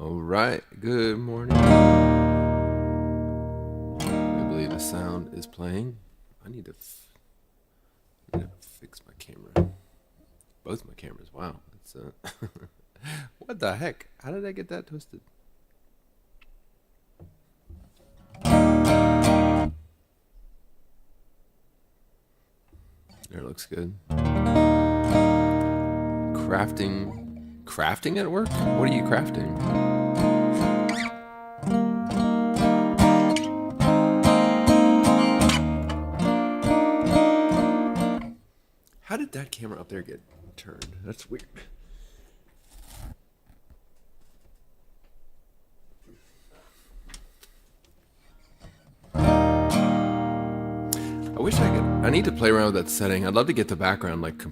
All right, good morning. I believe the sound is playing. I need to fix my camera. Both my cameras. Wow. It's what the heck? How did I get that twisted? There, it looks good. Crafting at work? What are you crafting? How did that camera up there get turned? That's weird. I wish I could. I need to play around with that setting. I'd love to get the background like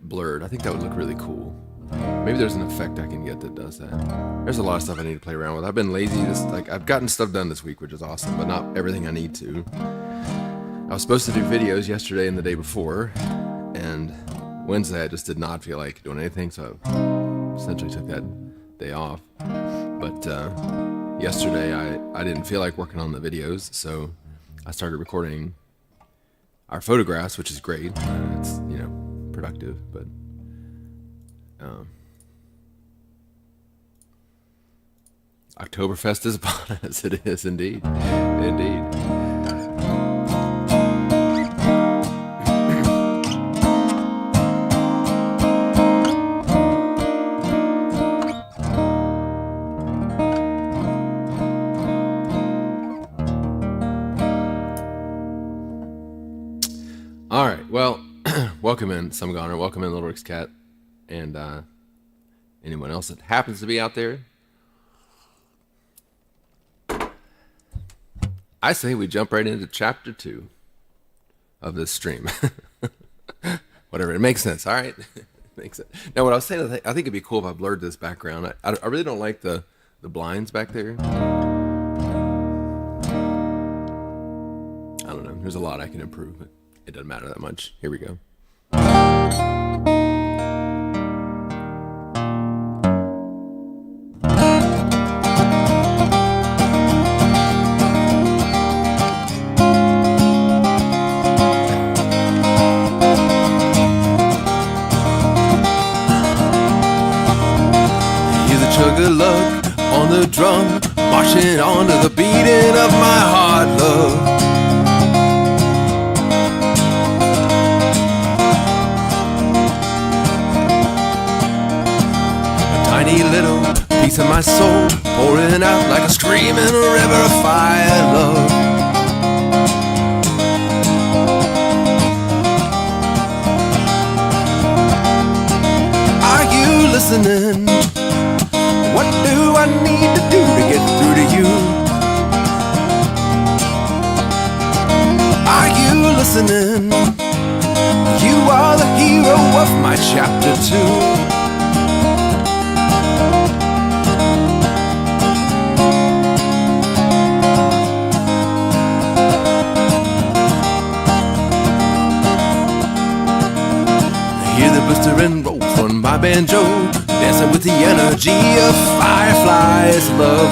blurred. I think that would look really cool. Maybe there's an effect I can get that does that. There's a lot of stuff I need to play around with. I've been lazy. I've gotten stuff done this week, which is awesome, but not everything I need to. I was supposed to do videos yesterday and the day before, and Wednesday I just did not feel like doing anything, so I essentially took that day off. But yesterday I didn't feel like working on the videos, so I started recording our photographs, which is great. It's, productive, but Oktoberfest is upon us. It is indeed. Indeed. All right. Well, welcome in, Some Goner. Welcome in, Little Rick's Cat, and anyone else that happens to be out there. I say we jump right into chapter 2 of this stream. Whatever, it makes sense. All right, makes sense. Now, what I was saying, I think it'd be cool if I blurred this background. I really don't like the blinds back there. I don't know. There's a lot I can improve, but it doesn't matter that much. Here we go. Chug-a-lug on the drum, marching on to the beating of my heart, love. A tiny little piece of my soul pouring out like a screaming river of fire, love. Are you listening? What do I need to do to get through to you? Are you listening? You are the hero of my chapter 2. I hear the blistering rolls on my banjo, dancing with the energy of fireflies, love.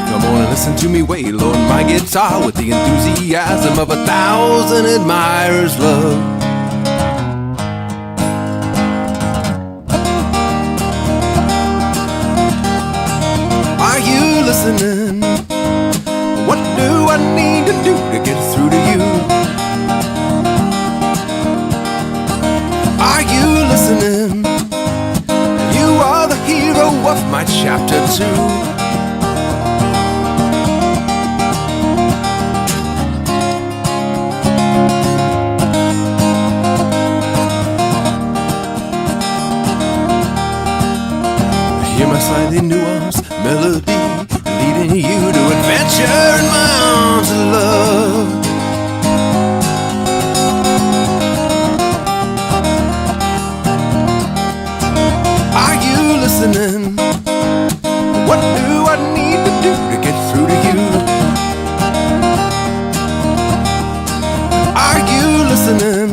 Come on and listen to me wail on my guitar with the enthusiasm of 1,000 admirers, love. Are you listening? What do I need to do to get through to you? Are you listening? You are the hero of my chapter 2. I hear my slightly nuanced melody leading you to adventure in my arms of love. Are you listening? What do I need to do to get through to you? Are you listening?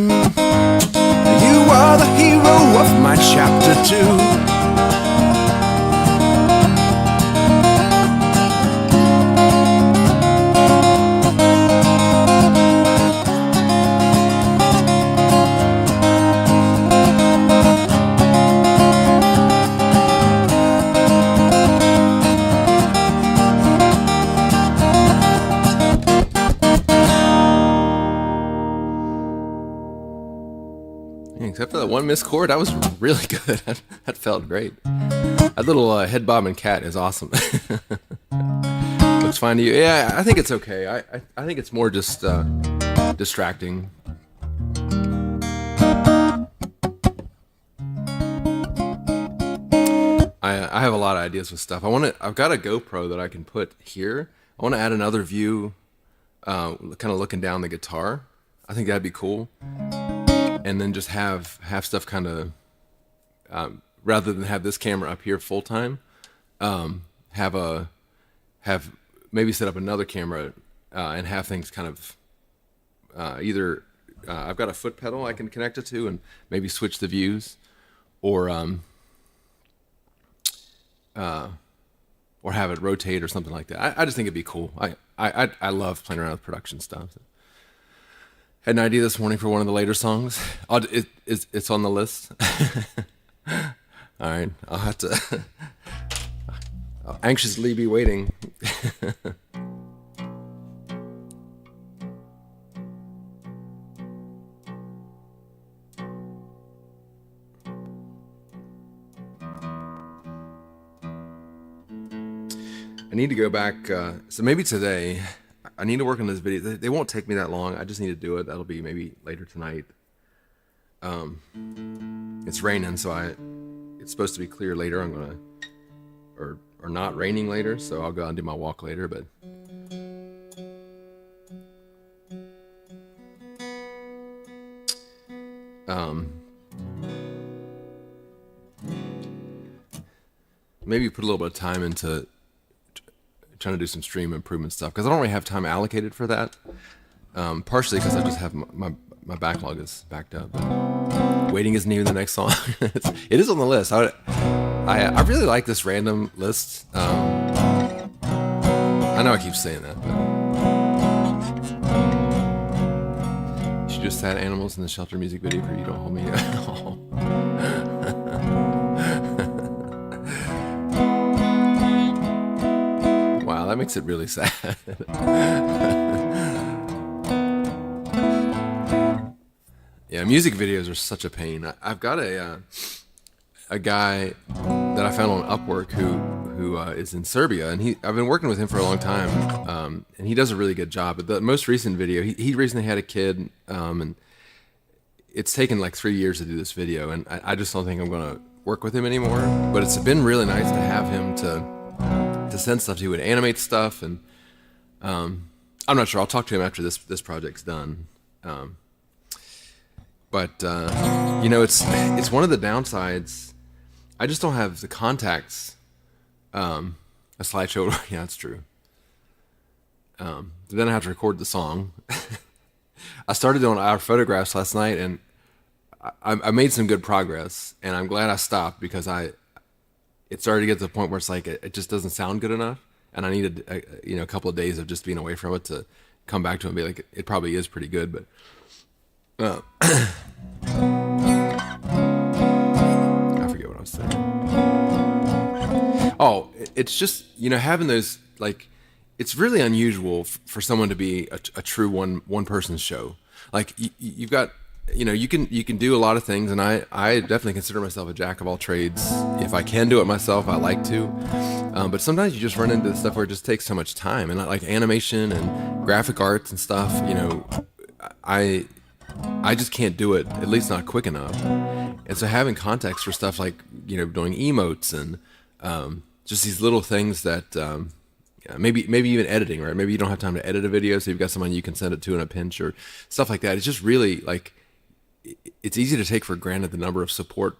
Miss Chord. That was really good. That felt great. That little head bobbing cat is awesome. Looks fine to you. Yeah, I think it's okay. I think it's more just distracting. I have a lot of ideas with stuff. I've got a GoPro that I can put here. I want to add another view, kind of looking down the guitar. I think that'd be cool. And then just have stuff kind of, rather than have this camera up here full time, have maybe set up another camera and have things kind of either I've got a foot pedal I can connect it to and maybe switch the views, or have it rotate or something like that. I just think it'd be cool. I love playing around with production stuff. Had an idea this morning for one of the later songs. It's on the list. All right, I'll have to I'll anxiously be waiting. I need to go back, so maybe today, I need to work on this video. They won't take me that long. I just need to do it. That'll be maybe later tonight. It's raining, so it's supposed to be clear later. I'm gonna, or not raining later, so I'll go out and do my walk later, but. Maybe put a little bit of time into trying to do some stream improvement stuff, because I don't really have time allocated for that. Partially because I just have my backlog is backed up. Waiting isn't even the next song. It is on the list. I really like this random list. I know I keep saying that, but she just had animals in the shelter music video for You Don't Hold Me. Wow, that makes it really sad. Yeah, music videos are such a pain. I've got a guy that I found on Upwork who is in Serbia, and I've been working with him for a long time, and he does a really good job. But the most recent video, he recently had a kid, and it's taken like 3 years to do this video, and I just don't think I'm gonna work with him anymore. But it's been really nice to have him to send stuff to. He would animate stuff, and I'm not sure. I'll talk to him after this project's done. But it's one of the downsides. I just don't have the contacts. A slideshow, yeah, that's true. Then I have to record the song. I started doing our photographs last night, and I made some good progress, and I'm glad I stopped, because it started to get to the point where it's like it just doesn't sound good enough, and I needed a couple of days of just being away from it to come back to it and be like, it probably is pretty good, but I forget what I was saying. Oh, it's just having those, like, it's really unusual for someone to be a true one person show. Like you've got. You can do a lot of things, and I definitely consider myself a jack of all trades. If I can do it myself, I like to. But sometimes you just run into stuff where it just takes so much time, and like animation and graphic arts and stuff. I just can't do it, at least not quick enough. And so having context for stuff like doing emotes and just these little things that maybe even editing, right? Maybe you don't have time to edit a video, so you've got someone you can send it to in a pinch or stuff like that. It's just really like. It's easy to take for granted the number of support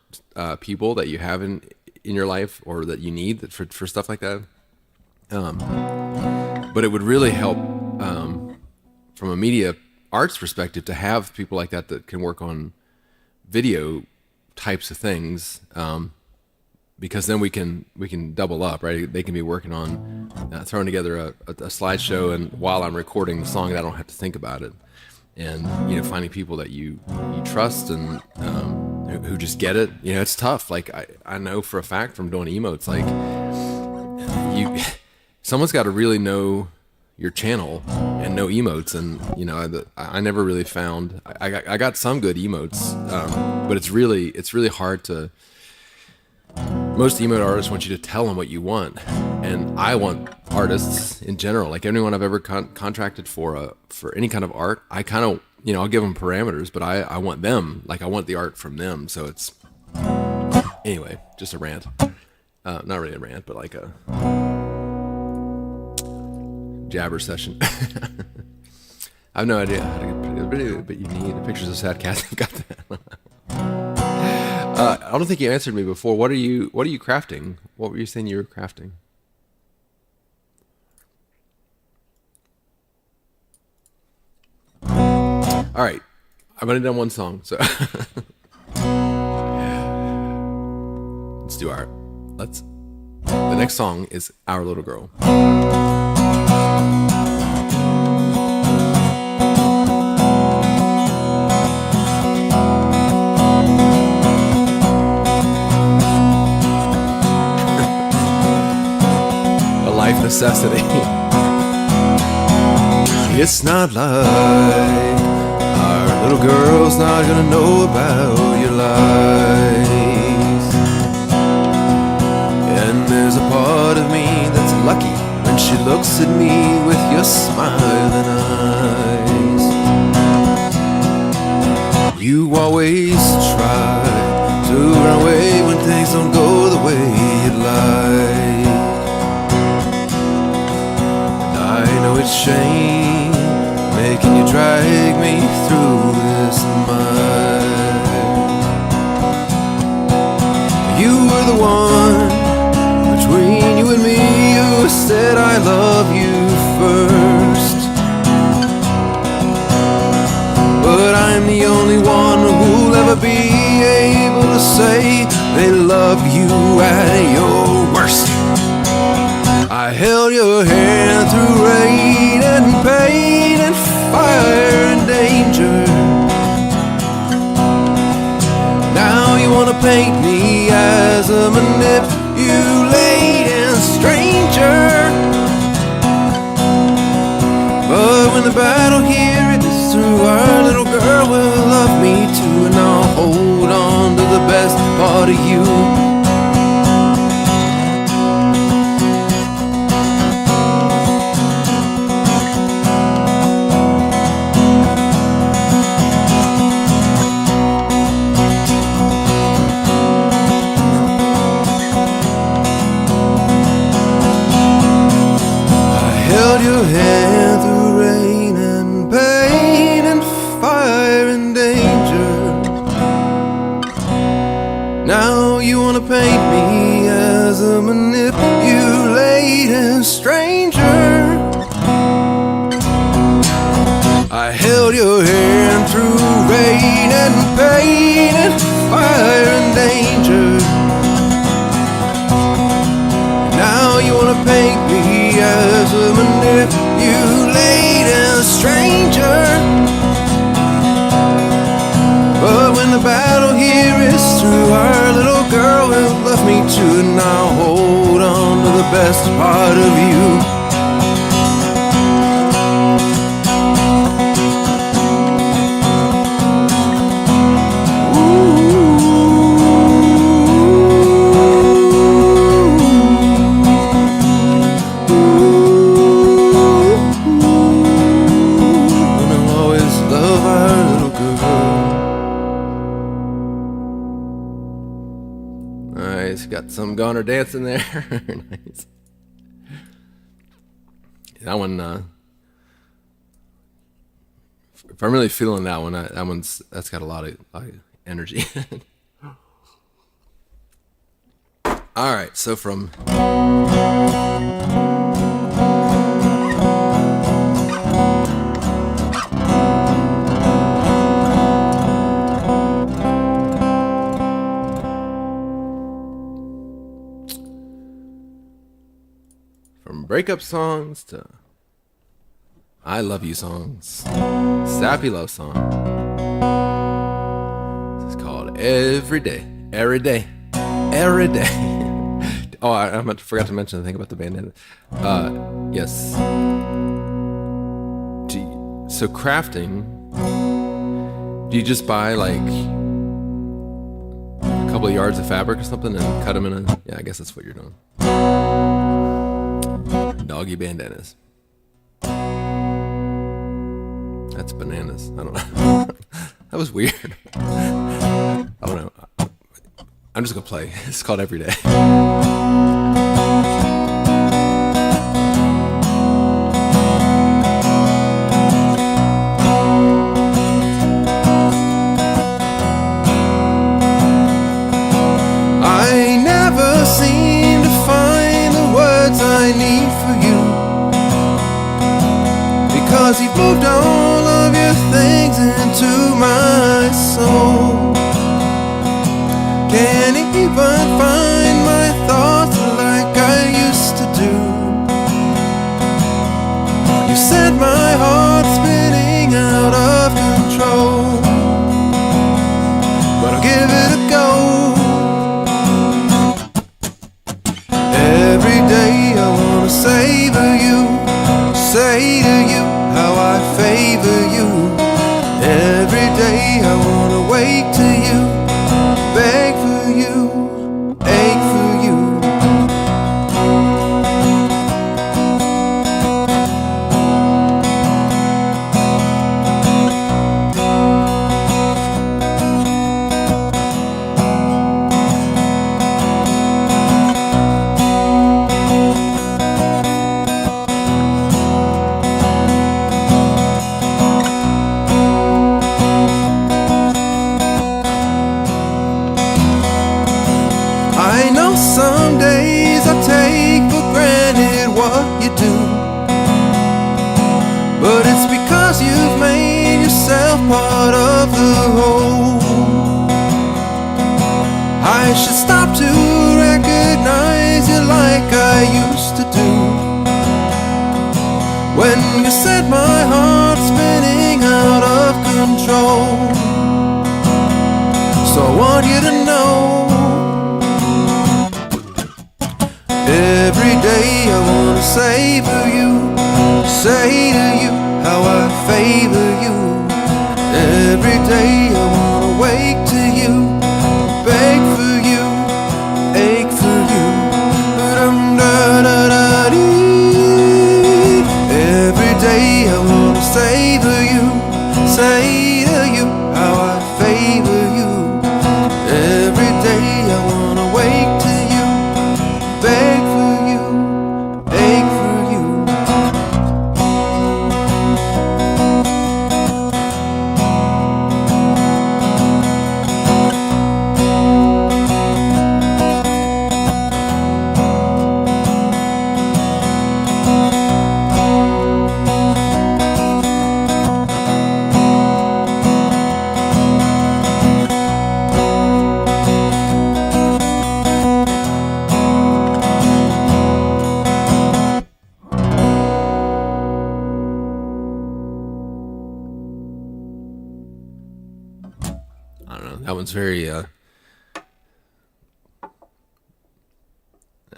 people that you have in your life, or that you need for stuff like that. But it would really help from a media arts perspective to have people like that can work on video types of things, because then we can double up, right? They can be working on throwing together a slideshow, and while I'm recording the song, I don't have to think about it. And finding people that you trust and who just get it. It's tough. Like I know for a fact from doing emotes, like someone's got to really know your channel and no emotes, and I never really found. I got some good emotes, but it's really hard to. Most emote artists want you to tell them what you want, and I want artists in general, like anyone I've ever contracted for any kind of art. I kind of I'll give them parameters, but I want them, like I want the art from them. So it's anyway, just a rant. Not really a rant, but like a jabber session. I have no idea how to get pretty, but you need the pictures of sad cats. Got that. I don't think you answered me before. What are you crafting? What were you saying you were crafting? All right, I've only done one song, so let's do our. The next song is Our Little Girl. Life necessity. It's not like our little girl's not gonna know about your lies. And there's a part of me that's lucky when she looks at me with your smiling eyes. You always try to run away when things don't go the way you'd like. I know it's shame making you drag me through this mud. You were the one between you and me who said I love you first. But I'm the only one who'll ever be able to say they love you at your worst. I held your hand through rain and pain and fire and danger. Now you wanna paint me as a manipulating stranger. But when the battle here is through, our little girl will love me too, and I'll hold on to the best part of you. Your hand through rain and pain and fire and danger. Now you wanna paint me as a manipulating stranger. I held your hand through rain and pain and fire and danger. Now you wanna paint me as a manipulating stranger. But when the battle here is through, our little girl will love me too, and I'll hold on to the best part of you. Got some goner dancing there. Nice. That one, if I'm really feeling that one, that's got a lot of energy. All right, so from breakup songs to I love you songs, sappy love song. This is called Every Day, Every Day, Every Day. Oh, I forgot to mention the thing about the band. Yes. So crafting, do you just buy like a couple of yards of fabric or something and cut them in a... Yeah, I guess that's what you're doing. Doggy bandanas. That's bananas. I don't know. That was weird. I don't know. I'm just gonna play. It's called Every Day. I never seem to find the words I need for you, because you've moved all of your things into my soul. Can't even find my thoughts like I used to do. You set my heart spinning out of control, but I'll give it a go. Every day I wanna savor you, say to you how I favor you. Every day I wanna wake to you, beg for you, ache for you. I know some days I take for granted what you do, but it's because you've made yourself part of the whole. I should stop to recognize you like I used to do, when you set my heart spinning out of control. So I want you to know, every day I wanna savor you, say to you how I favor you. Every day I wanna wake to you, beg for you, ache for you. Every day I wanna savor you, say to you how I favor you. Every day I wanna wake to you, beg for you, ache for you. I don't know. That one's very, I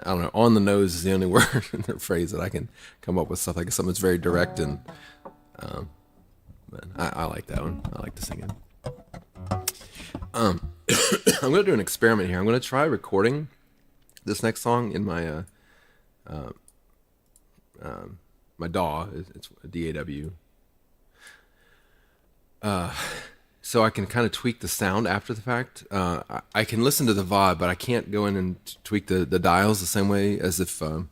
don't know. On the nose is the only word or phrase that I can come up with. Stuff like something that's very direct, and but I like that one. I like to sing it. I'm gonna do an experiment here. I'm gonna try recording this next song in my my DAW. It's a DAW. So I can kind of tweak the sound after the fact. I can listen to the VOD, but I can't go in and tweak the dials the same way as if I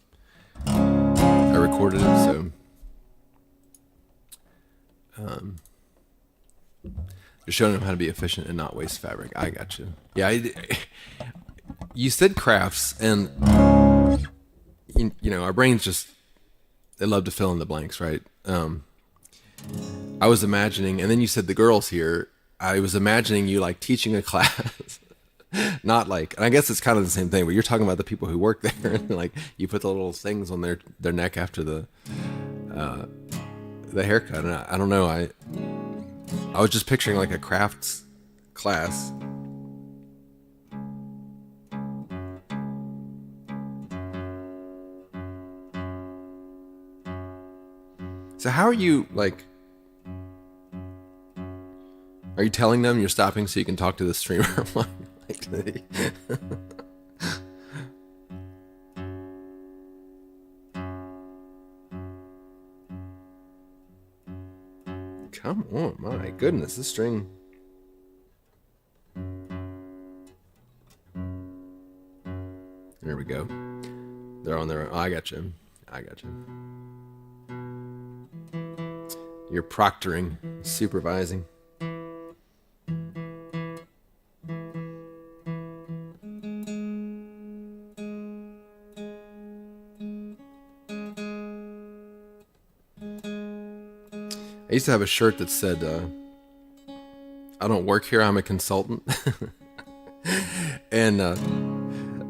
recorded it. So just showing them how to be efficient and not waste fabric. I got you. Yeah, you said crafts, and you know our brains just, they love to fill in the blanks, right? I was imagining, and then you said the girls here. I was imagining you like teaching a class, not like, and I guess it's kind of the same thing, but you're talking about the people who work there, and like you put the little things on their neck after the haircut. And I don't know, I was just picturing like a crafts class. So how are you like Are you telling them you're stopping so you can talk to the streamer? Come on, my goodness, this string. There we go. They're on their own. Oh, I got you. I got you. You're proctoring, supervising. I used to have a shirt that said, I don't work here, I'm a consultant. And,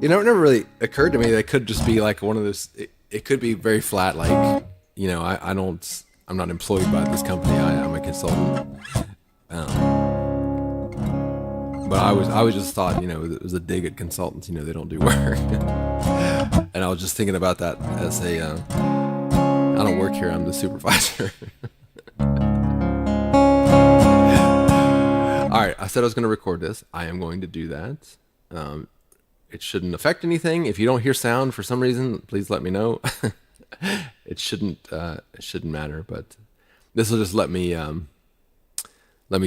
you know, it never really occurred to me that it could just be like one of those, it could be very flat, like, you know, I'm not employed by this company, I'm a consultant. But I was just thought, you know, it was a dig at consultants, you know, they don't do work. And I was just thinking about that as a, I don't work here, I'm the supervisor. Alright, I said I was going to record this. I am going to do that. It shouldn't affect anything. If you don't hear sound for some reason, please let me know. It shouldn't matter, but this will just let me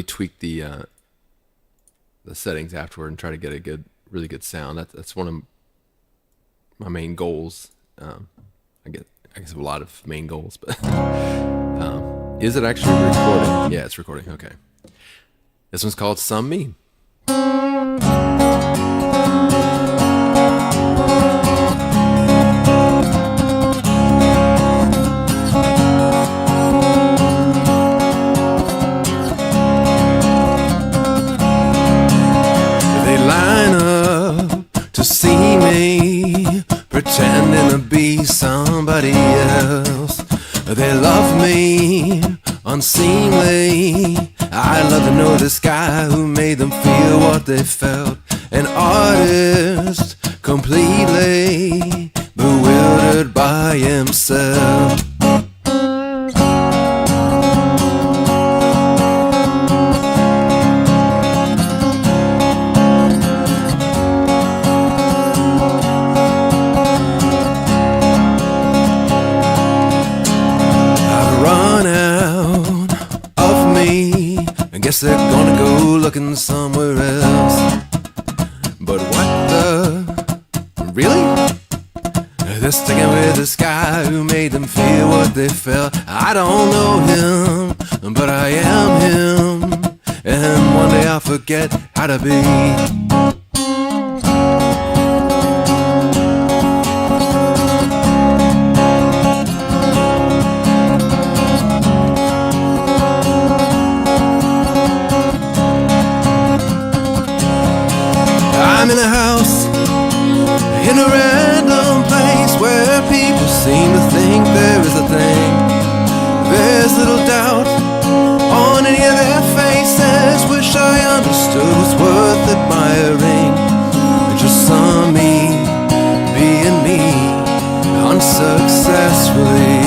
tweak the settings afterward and try to get a really good sound. That's one of my main goals. I guess I have a lot of main goals, but is it actually recording? Yeah, it's recording. Okay. This one's called Some Me. They line up to see me, pretending to be somebody else. They love me unseemly. I'd love to know this guy who made them feel what they felt. An artist, completely bewildered by himself. I've run out of me. I guess they're gonna go looking somewhere else. But what the? Really? They're sticking with this guy who made them feel what they felt. I don't know him, but I am him. And one day I'll forget how to be. I'm in a house, in a random place where people seem to think there is a thing. There's little doubt on any of their faces. Wish I understood what's worth admiring. Just some me, being me, unsuccessfully.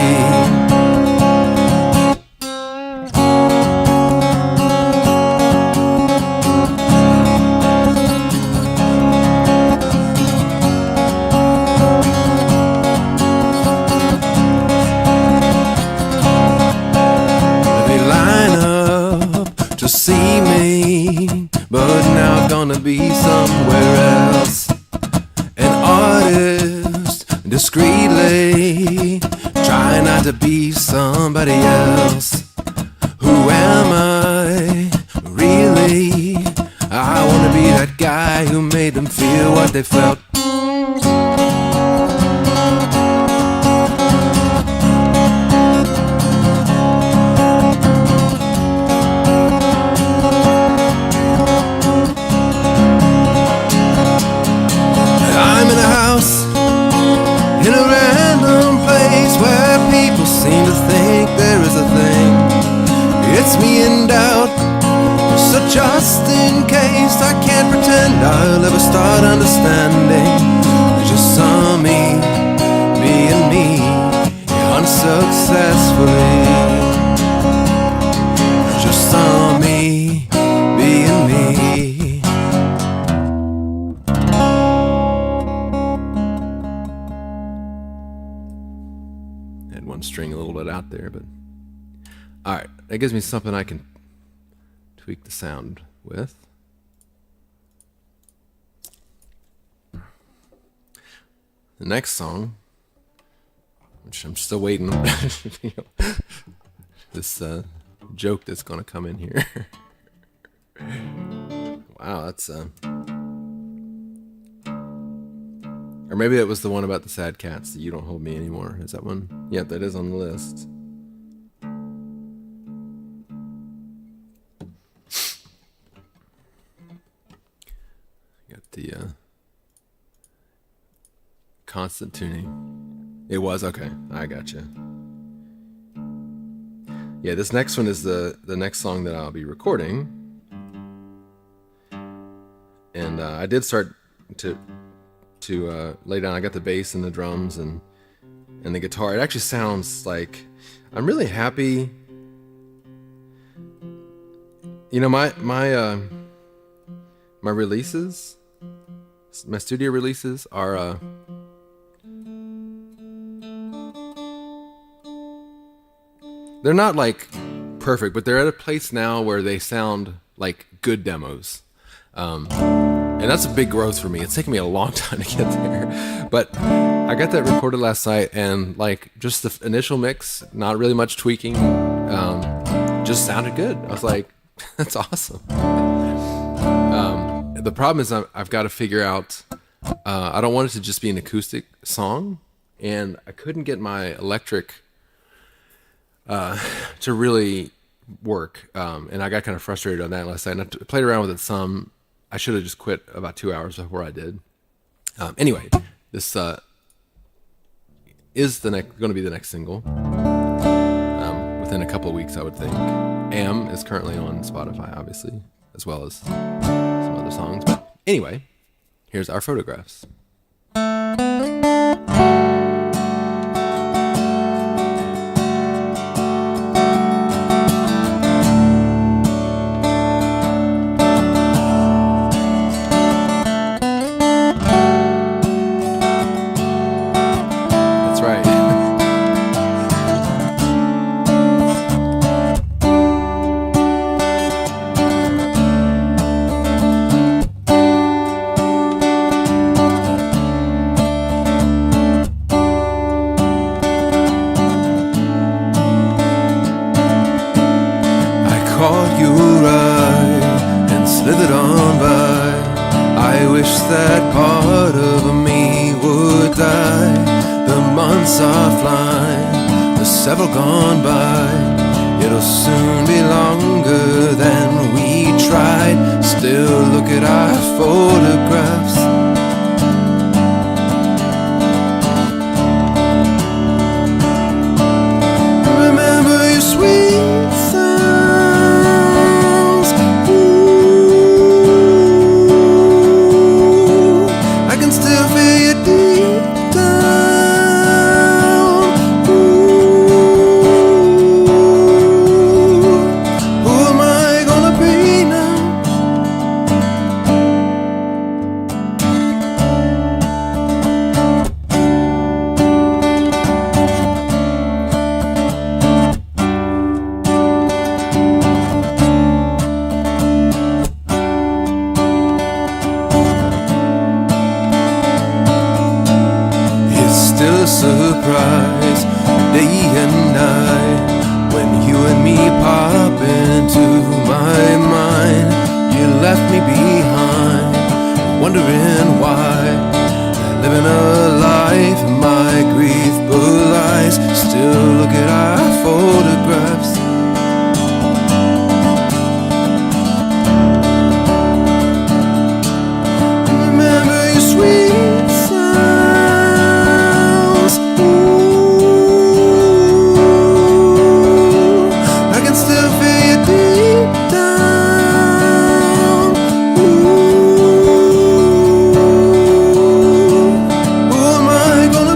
To see me, but now gonna be somewhere else. An artist, discreetly, try not to be somebody else. Who am I, really? I wanna be that guy who made them feel what they felt. In a random place where people seem to think there is a thing. It's me in doubt, so just in case I can't pretend I'll ever start understanding. Just some me, being me, unsuccessfully. Just some me, had one string a little bit out there, but all right, that gives me something I can tweak the sound with. The next song, which I'm still waiting on, this joke that's gonna come in here. Wow, that's or maybe that was the one about the sad cats, that You Don't Hold Me Anymore. Is that one? Yeah, that is on the list. Got the constant tuning. It was okay. I gotcha. Yeah, this next one is the next song that I'll be recording, and I did start to lay down. I got the bass and the drums and the guitar. It actually sounds like I'm really happy. You know, my releases, my studio releases are they're not like perfect, but they're at a place now where they sound like good demos. And that's a big growth for me. It's taken me a long time to get there. But I got that recorded last night, and like just the initial mix, not really much tweaking, just sounded good. I was like, that's awesome. The problem is I've got to figure out, I don't want it to just be an acoustic song, and I couldn't get my electric to really work, and I got kind of frustrated on that last night, and I played around with it some. I should have just quit about 2 hours before I did. Anyway, this is going to be the next single, within a couple of weeks, I would think. Am is currently on Spotify, obviously, as well as some other songs. But anyway, here's Our Photographs. Caught your eye and slithered on by. I wish that part of me would die. The months are flying, the several gone by. It'll soon be longer than we tried. Still look at our photographs. Remember your sweet sounds. Ooh, I can still feel you deep down. Ooh, who am I gonna be now? It's still a surprise, day and night, when you and me pop into my mind. You left me behind, wondering why. Living a life my grief belies. Still look at our photographs. Remember your sweet sounds. Ooh, I can still feel you deep down. Ooh, who am I gonna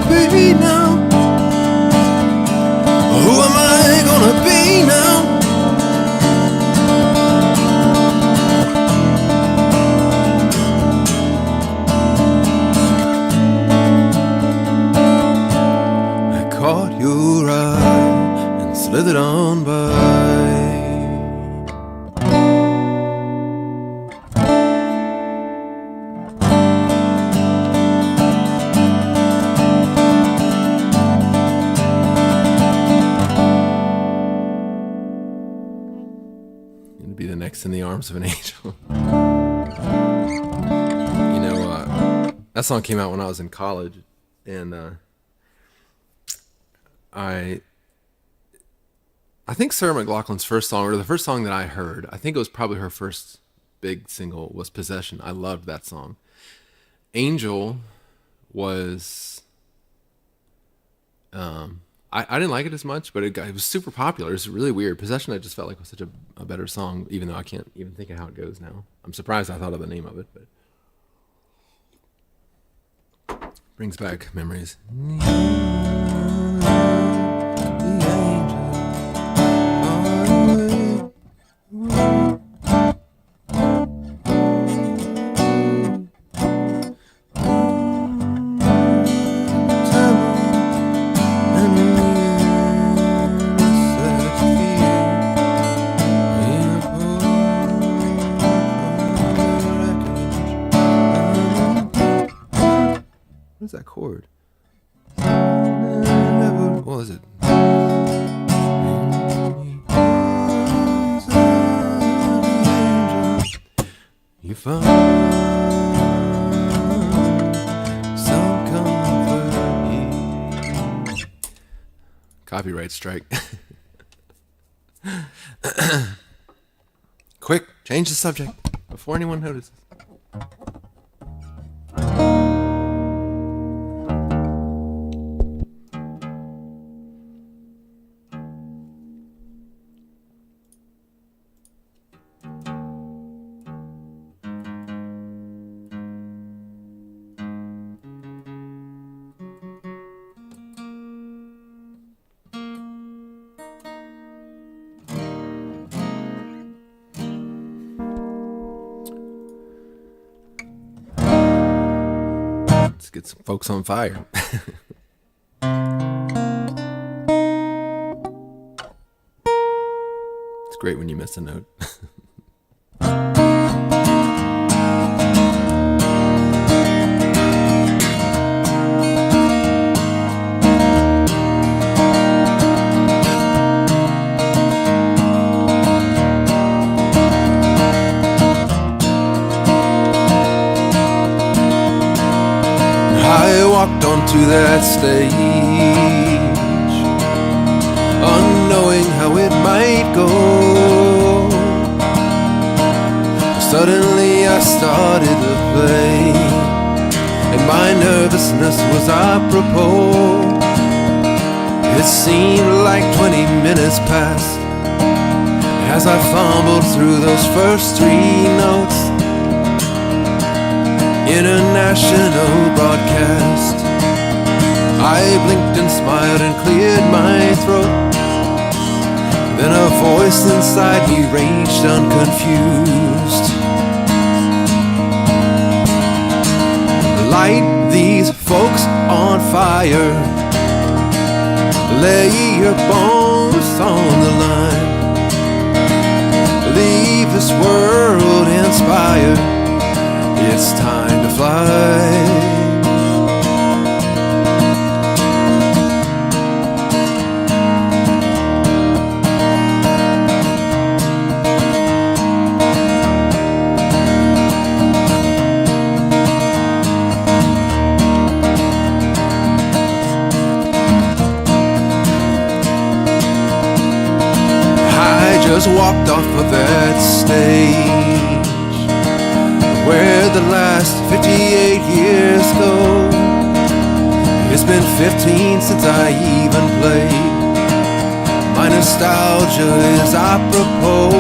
slithered on by. It'd be the next in the arms of an angel. That song came out when I was in college, and I think Sarah McLachlan's first song, or the first song that I heard, I think it was probably her first big single, was Possession. I loved that song. Angel was, I didn't like it as much, but it was super popular. It was really weird. Possession, I just felt like was such a better song, even though I can't even think of how it goes now. I'm surprised I thought of the name of it, but brings back memories. What is that chord? What is it? You found some comfort here. Copyright strike. Quick, change the subject before anyone notices. Let's get some folks on fire. It's great when you miss a note. I walked onto that stage, unknowing how it might go. Suddenly I started to play, and my nervousness was apropos. It seemed like 20 minutes passed as I fumbled through those first 3 notes. International broadcast. I blinked and smiled and cleared my throat. Then a voice inside me raged unconfused. Light these folks on fire. Lay your bones on the line. Leave this world inspired. It's time to fly. I just walked off of that stage where the last 58 years go. It's been 15 since I even played. My nostalgia is apropos.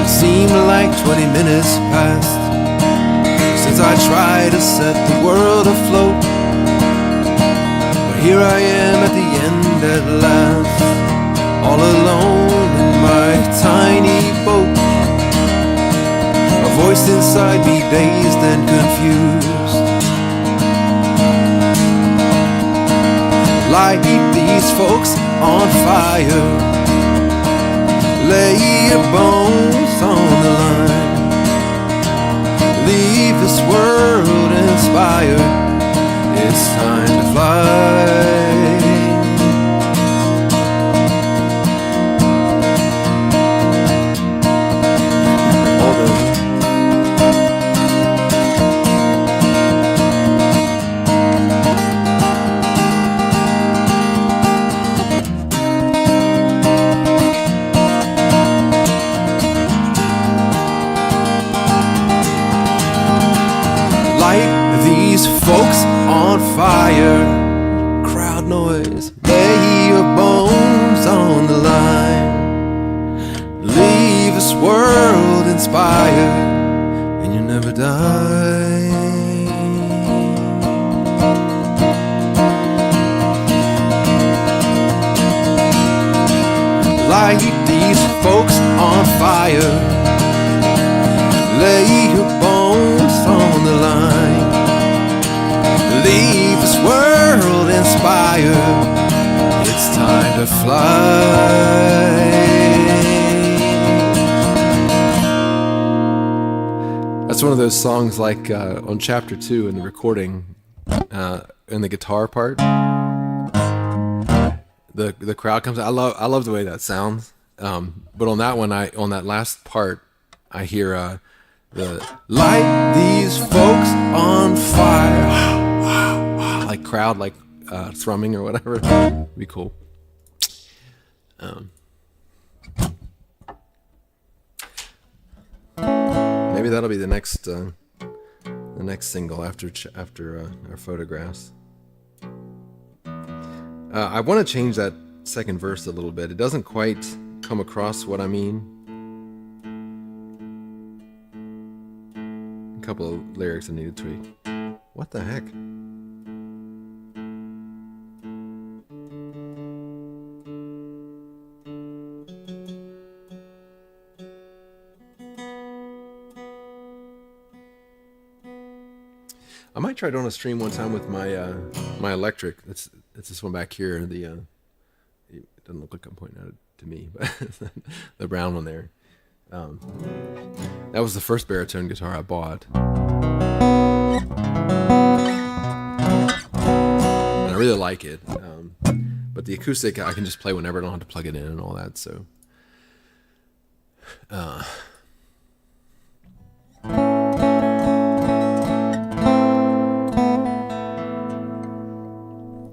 It seemed like 20 minutes passed since I tried to set the world afloat. But here I am at the end at last, all alone in my tiny boat. A voice inside me dazed and confused. Light the these folks on fire. Lay your bones on the line. Leave this world inspired. It's time to fly. Folks on fire, crowd noise, lay your bones on the line. Leave this world inspired, and you never die. Light these folks on fire, lay your bones on the line. Leave this world inspired. It's time to fly. That's one of those songs like on chapter 2 in the recording, in the guitar part. The crowd comes out. I love the way that sounds. But on that one, on that last part, I hear the light these folks on fire. Like crowd, like thrumming or whatever. It'd be cool. Maybe that'll be the next single after our photographs. I want to change that second verse a little bit. It doesn't quite come across what I mean. A couple of lyrics I need to tweak. What the heck? I might try it on a stream one time with my my electric. It's this one back here. It doesn't look like I'm pointing at it to me, but the brown one there. That was the first baritone guitar I bought, and I really like it. But the acoustic I can just play whenever. I don't have to plug it in and all that. So.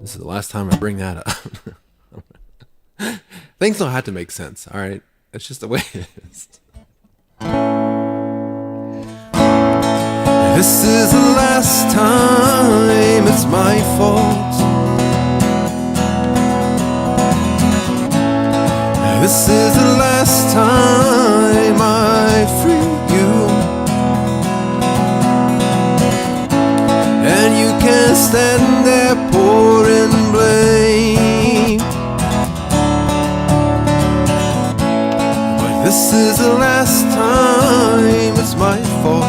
This is the last time I bring that up. Things don't have to make sense, all right? It's just the way it is. This is the last time, it's my fault. This is the last time I free you. And you can't stand there pouring blame. But this is the last time, it's my fault.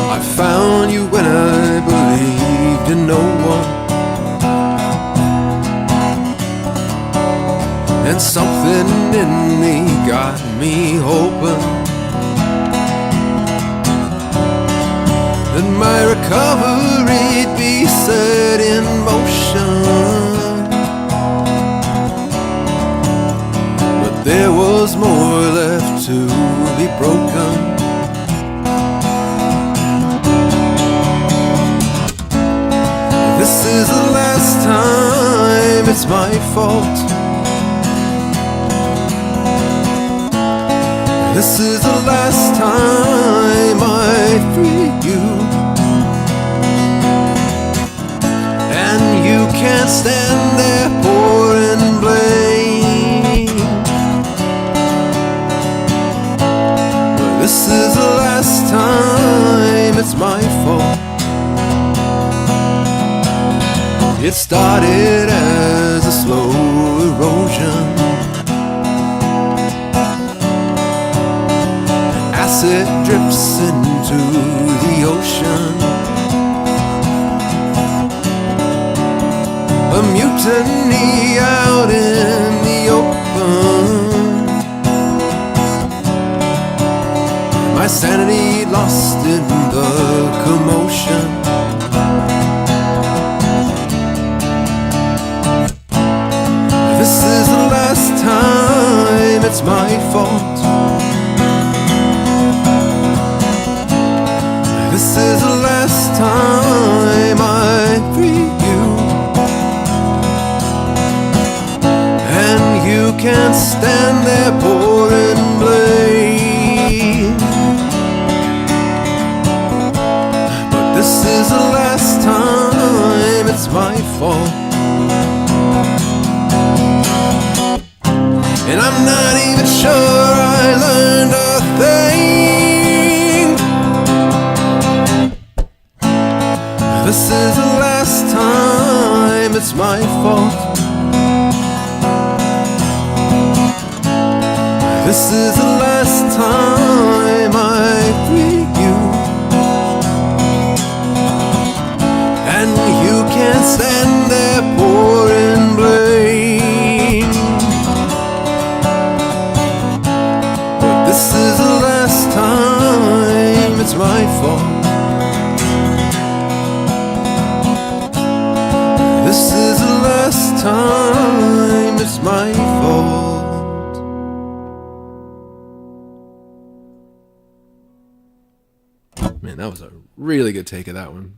I found you when I believed in no one, and something in me got me hoping that my recovery'd be set in motion. But there was more left to be broken. This is the last time, it's my fault. This is the last time I free you. And you can't stand there pouring blame. But this is the last time, it's my fault. It started as a slow erosion. Acid drips into the ocean. mutiny out in the open. My sanity lost in the commotion. This is the last time, it's my fault. This is the last time I free you, and you can't stand there pouring blame. But this is the last time, it's my fault. And I'm not even sure I learned a thing. This is the last time, it's my fault. This is the last time I free you, and you can't stand there pouring blame. But this is the last time, it's my fault. This is the last time, it's my fault. Man, that was a really good take of that one.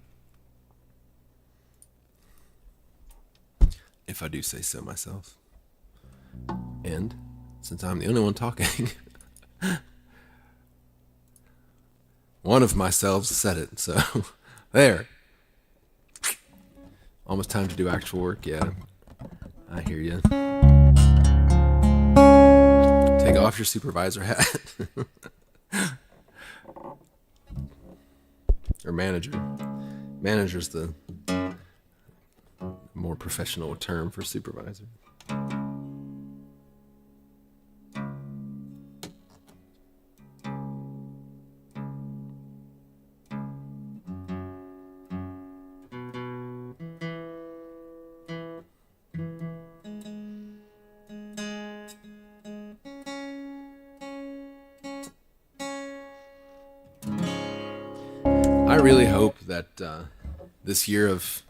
If I do say so myself. And since I'm the only one talking, one of myselves said it, so there. Almost time to do actual work, yeah. I hear you. Take off your supervisor hat. Or manager. Manager's the more professional term for supervisor. I really hope that this year of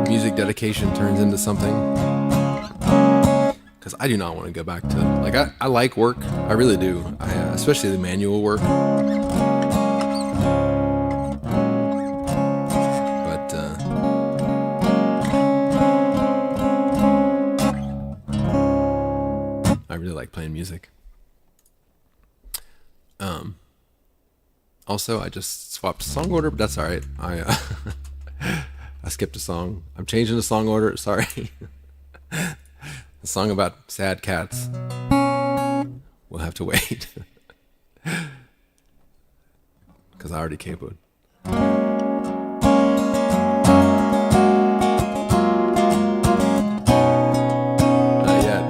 music dedication turns into something, because I do not want to go back to, like, I like work, I really do, especially the manual work, but I really like playing music. Also, I just swapped song order, but that's all right. I skipped a song. I'm changing the song order. Sorry. The song about sad cats. We'll have to wait. Because I already capoed. Not yet.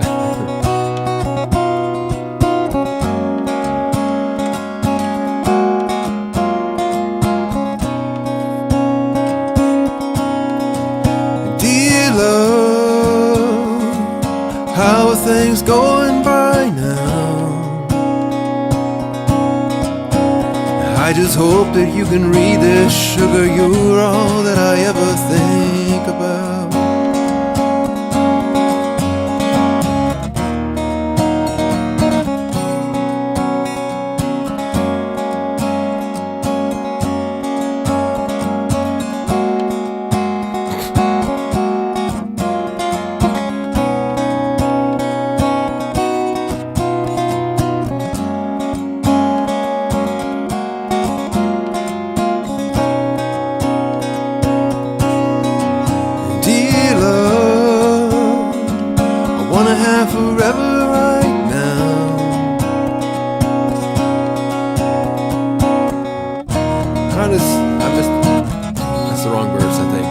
How are things going by now? I just hope that you can read this, sugar. You're all that I ever think about. Forever right now. That's the wrong verse, I think.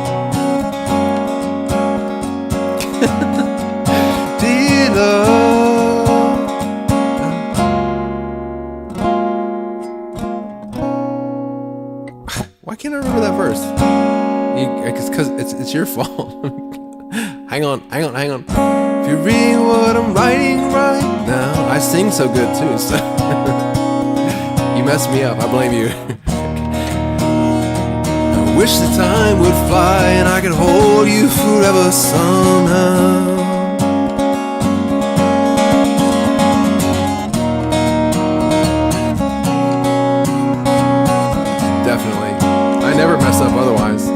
Dear love, why can't I remember that verse? Because it's your fault. Hang on. If you're reading what I'm writing right now, I sing so good too, so you messed me up. I blame you. I wish the time would fly and I could hold you forever somehow. Definitely. I never mess up otherwise.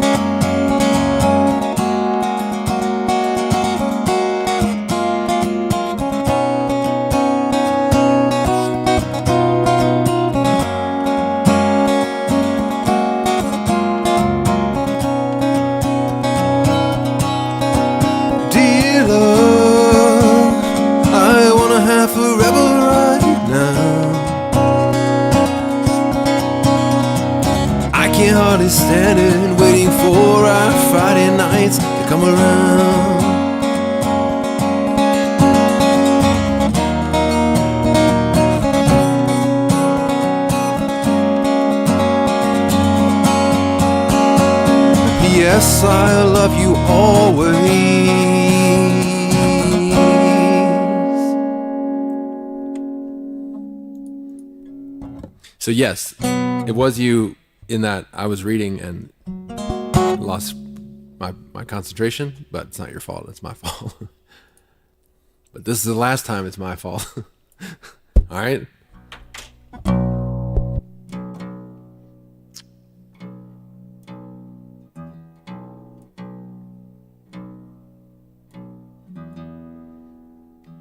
Dear love, I wanna have forever right now. I can't hardly stand it, waiting for our Friday nights to come around. P.S. I love you always. So yes, it was you in that I was reading and lost my concentration, but it's not your fault. It's my fault. But this is the last time it's my fault. All right.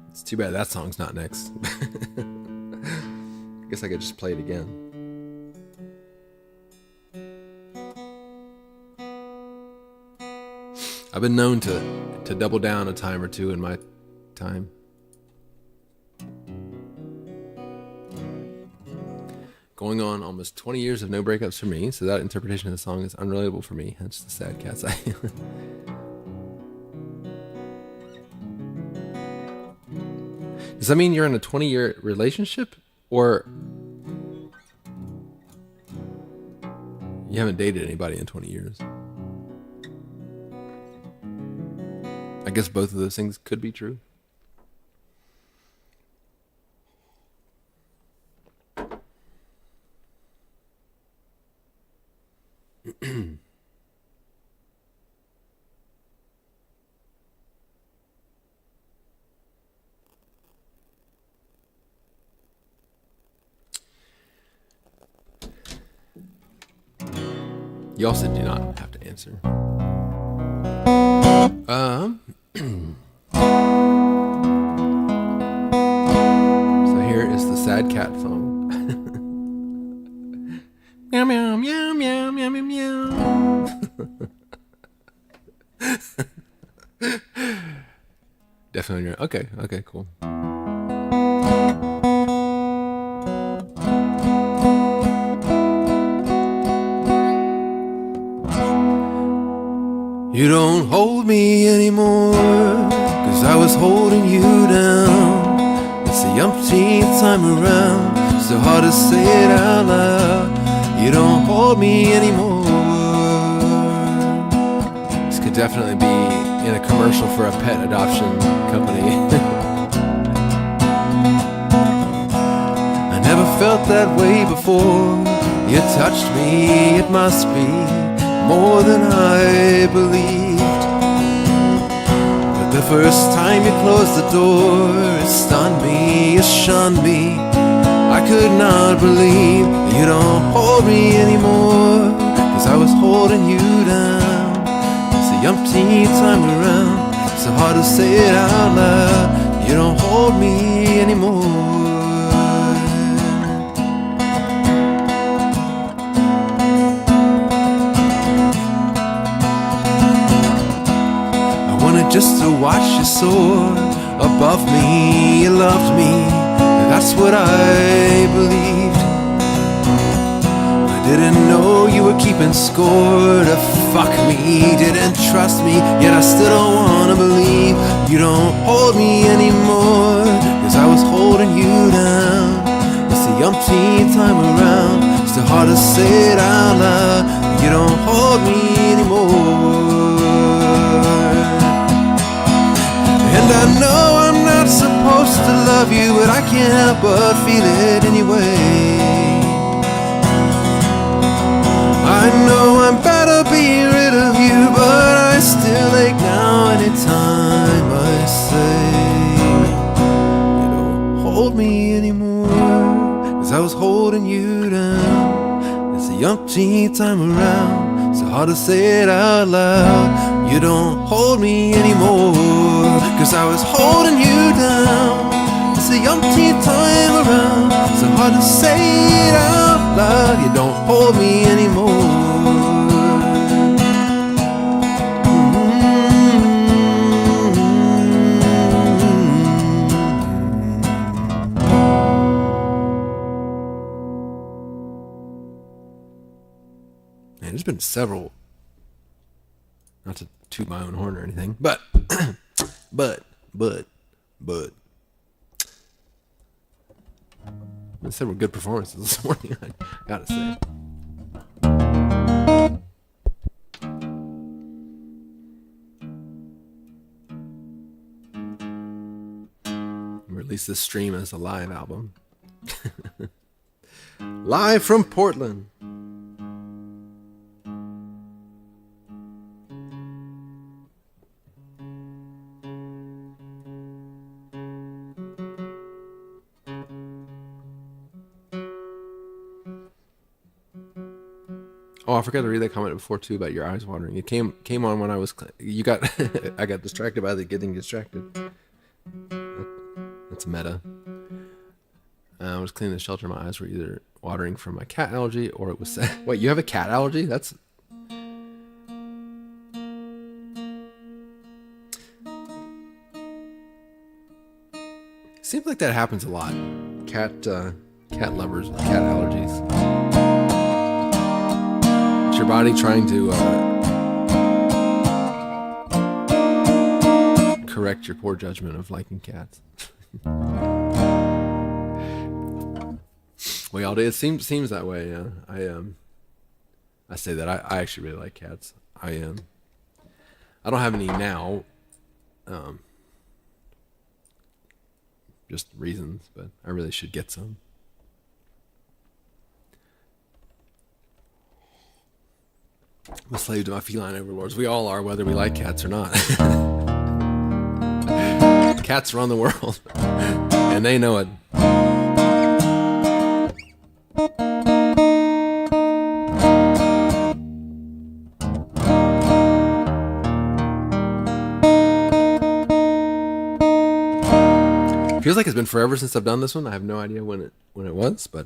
It's too bad that song's not next. I guess I could just play it again. I've been known to double down a time or two in my time. Going on almost 20 years of no breakups for me, so that interpretation of the song is unrelatable for me. Hence the Sad Cat's Island. Does that mean you're in a 20-year relationship? Or you haven't dated anybody in 20 years? I guess both of those things could be true. You also do not have to answer. So here is the Sad Cat song. Meow meow meow meow meow meow meow. Definitely. Okay, cool. You don't hold me anymore, 'cause I was holding you down. It's the umpteenth time around, so hard to say it out loud. You don't hold me anymore. This could definitely be in a commercial for a pet adoption company. I never felt that way before. You touched me, it must be more than I believed. But the first time you closed the door, it stunned me, it shunned me. I could not believe you don't hold me anymore, 'cause I was holding you down. It's the umpteenth time around, so hard to say it out loud. You don't hold me anymore. Just to watch you soar above me, you loved me, that's what I believed. I didn't know you were keeping score to fuck me, didn't trust me, yet I still don't wanna believe you don't hold me anymore, 'cause I was holding you down. It's the umpteenth time around, still hard to say it out loud. You don't hold me anymore. love you, but I can't help but feel it anyway. I know I'm better being rid of you, but I still ache now anytime I say you don't hold me anymore. Cause I was holding you down. It's the umpteenth time around, so hard to say it out loud. You don't hold me anymore. Cause I was holding you down. It's the umpteenth time around, so hard to say it out loud. You don't hold me anymore. Man, there's been several, not to toot my own horn or anything, but there's several good performances this morning, I gotta say. Release this stream as a live album. Live from Portland. Oh, I forgot to read that comment before too about your eyes watering. It came on when I was I got distracted by the getting distracted. That's meta. I was cleaning the shelter. My eyes were either watering from my cat allergy or it was wait, you have a cat allergy? That's seems like that happens a lot. Cat lovers with cat allergies. Your body trying to correct your poor judgment of liking cats. Well, it seems that way. I say that I actually really like cats. I don't have any now, just reasons, but I really should get some. I'm a slave to my feline overlords. We all are, whether we like cats or not. Cats run the world, and they know it. Feels like it's been forever since I've done this one. I have no idea when it was, but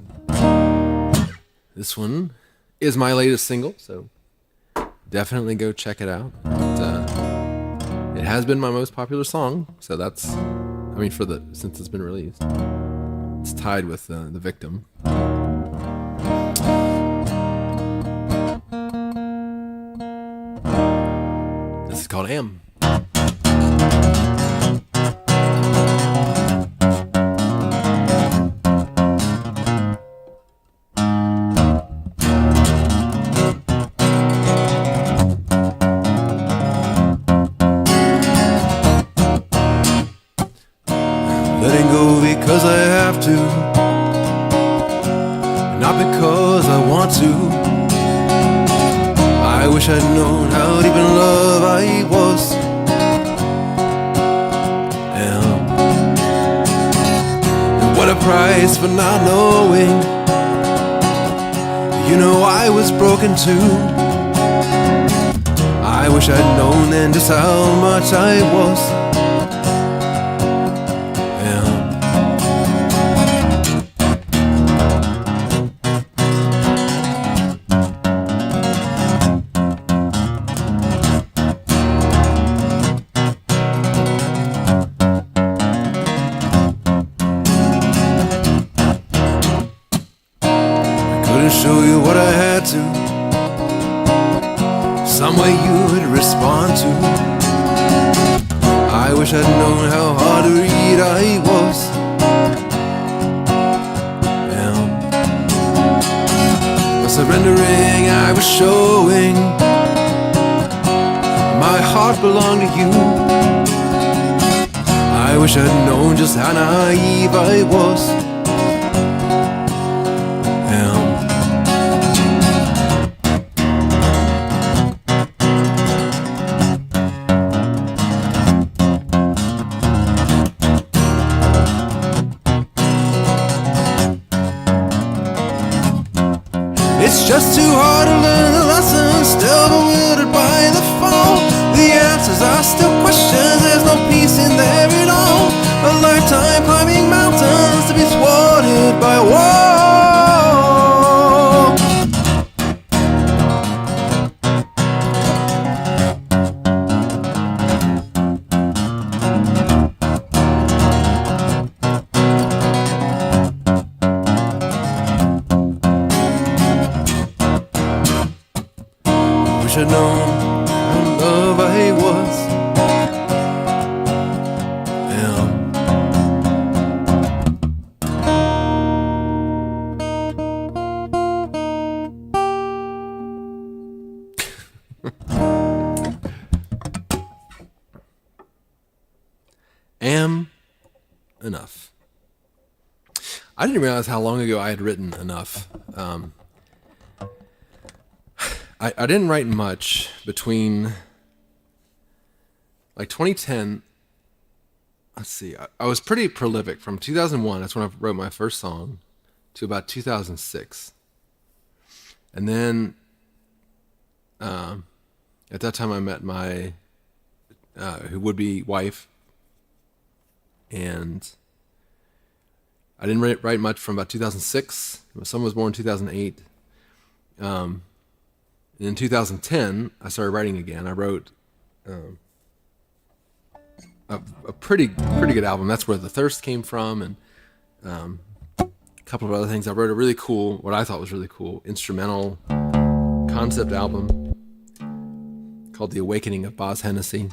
this one is my latest single, so definitely go check it out. It has been my most popular song, so that's, I mean, since it's been released, it's tied with The Victim. This is called Am. Letting go because I have to, not because I want to. I wish I'd known how deep in love I was. And what a price for not knowing. You know I was broken too. I wish I'd known then just how much I was. Show you what I had to, some way you would respond to. I wish I'd known how hard to read I was. By surrendering I was showing my heart belonged to you. I I wish I'd known just how naive I was. It's just too hard to learn the lessons, still bewildered by the fall. The answers are still questions, there's no peace in there at all. A lifetime climbing mountains to be thwarted by a wall. Wish I'd known how in love I was. Am enough. I didn't realize how long ago I had written enough. I didn't write much between like 2010. Let's see. I was pretty prolific from 2001. That's when I wrote my first song to about 2006. And then at that time I met my who would be wife. And I didn't write much from about 2006. My son was born in 2008. In 2010, I started writing again. I wrote a pretty good album. That's where The Thirst came from, and a couple of other things. I wrote a really cool, what I thought was really cool, instrumental concept album called The Awakening of Boz Hennessy.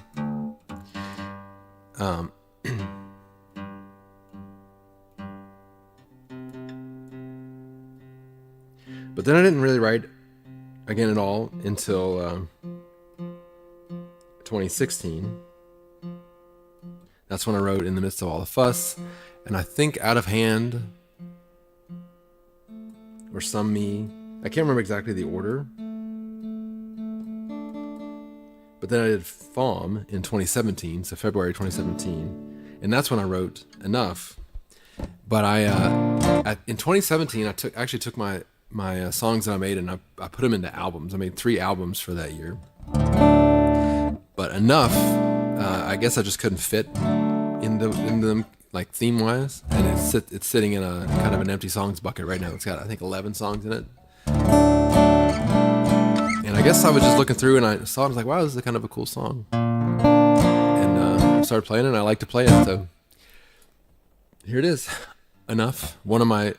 But then I didn't really write again at all until 2016. That's when I wrote In the Midst of All the Fuss, and I think Out of Hand or Some Me. I can't remember exactly the order. But then I did FAUM in 2017, so February 2017, and that's when I wrote Enough. But in 2017, I took my songs that I made and I put them into albums. I made 3 albums for that year. But Enough, I guess I just couldn't fit in them like theme wise, and it's sitting in a kind of an empty songs bucket right now. It's got I think 11 songs in it. And I guess I was just looking through and I saw it. I was like, wow, this is kind of a cool song. And started playing it, and I like to play it. So here it is, Enough. One of my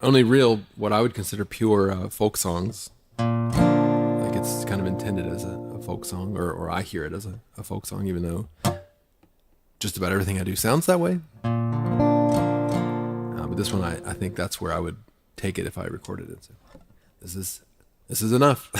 only real, what I would consider pure folk songs. Like it's kind of intended as a folk song, or I hear it as a folk song, even though just about everything I do sounds that way. But this one, I think that's where I would take it if I recorded it. So this is enough.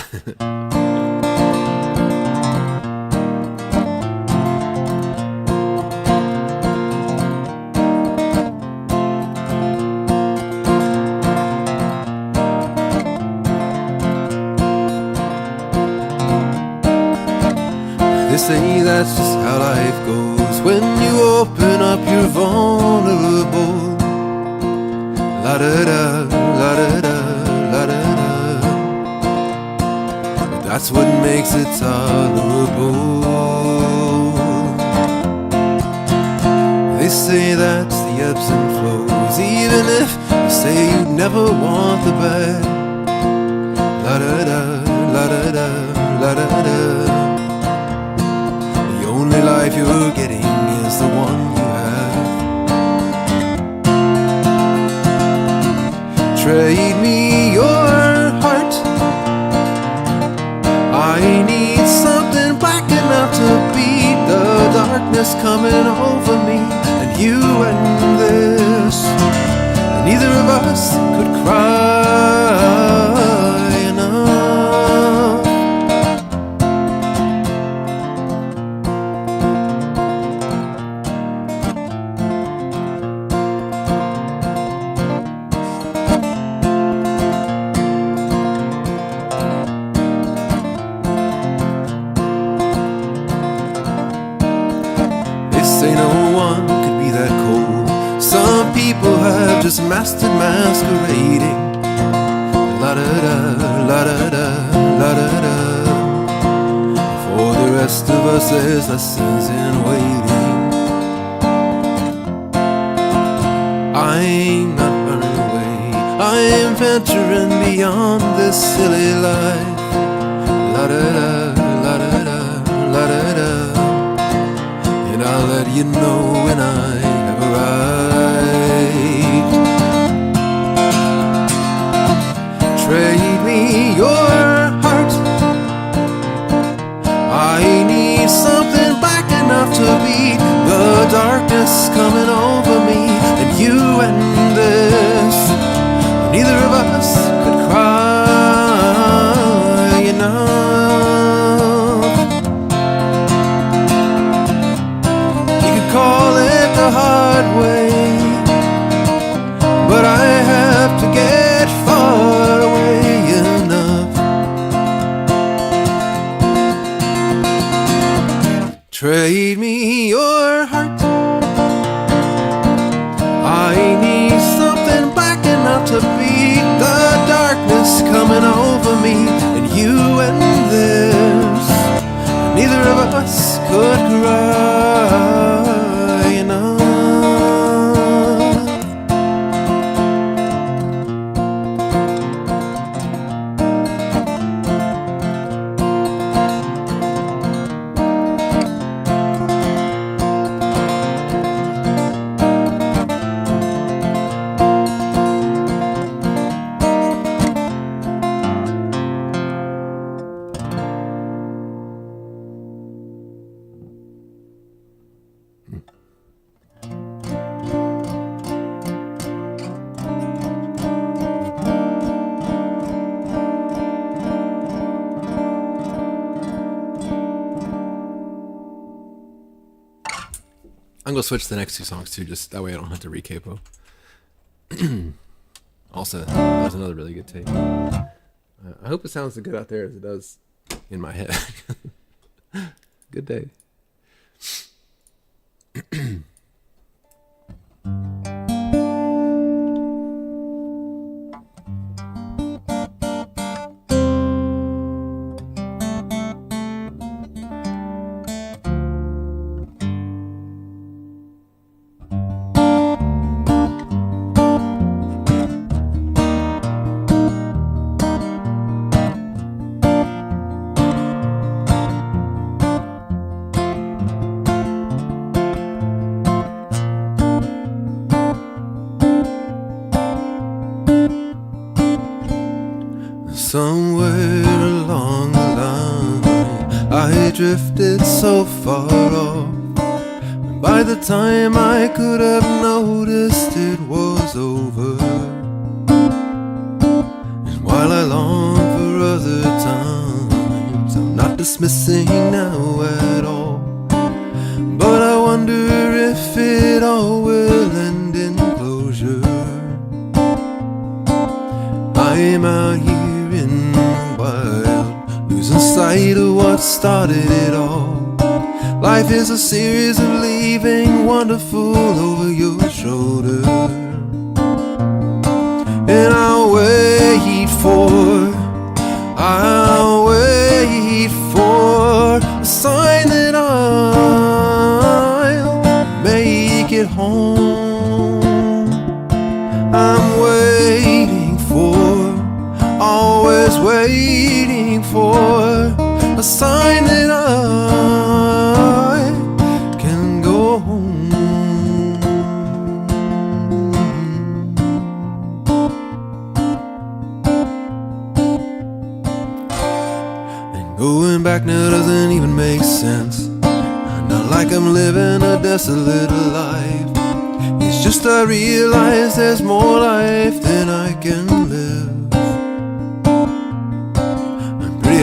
They say that's just how life goes when you open up your vulnerable. La da da, la da da, la da da. But that's what makes it tolerable. They say that's the ebbs and flows, even if you say you never want the bad. La da da, la da da, la da da. The only life you're getting is the one you have. Trade me your heart. I need something black enough to beat the darkness coming over me. And you and this, and neither of us could cry enough. people have just mastered masquerading. La da da, la da da, la da da. For the rest of us, there's lessons in waiting. I'm not running away, I'm venturing beyond this silly life. La da da, la da da, la da da. And I'll let you know when I have arrived. Trade me your heart, I need something black enough to beat the darkness coming over me. And you and this, neither of us could cry enough. You could call it the hard way, but I have to get far away enough. Trade me your heart, I need something black enough to beat the darkness coming over me. And you and this, neither of us could cry enough. I'm gonna switch to the next two songs too, just that way I don't have to re-capo. Also, that was another really good take. I hope it sounds as good out there as it does in my head. Good day. Somewhere along the line, I drifted so far off, and by the time I could have noticed it was over. And while I long for other times, I'm not dismissing now at all, but I wonder if it all will end in closure. I'm out here in the wild, losing sight of what started it all. Life is a series of leaving wonderful over your shoulder. And I'll wait for a sign that I'll make it home. I'm waiting for, always waiting for a sign that I can go home. And going back now doesn't even make sense. Not like I'm living a desolate life. It's just I realize there's more life than I can live.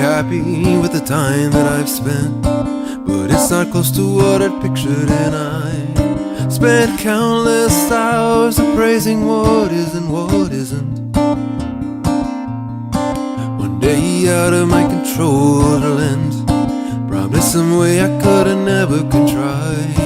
Happy with the time that I've spent, but it's not close to what I'd pictured. And I spent countless hours appraising what is and what isn't. One day out of my control it'll end, probably some way I could have never contrived.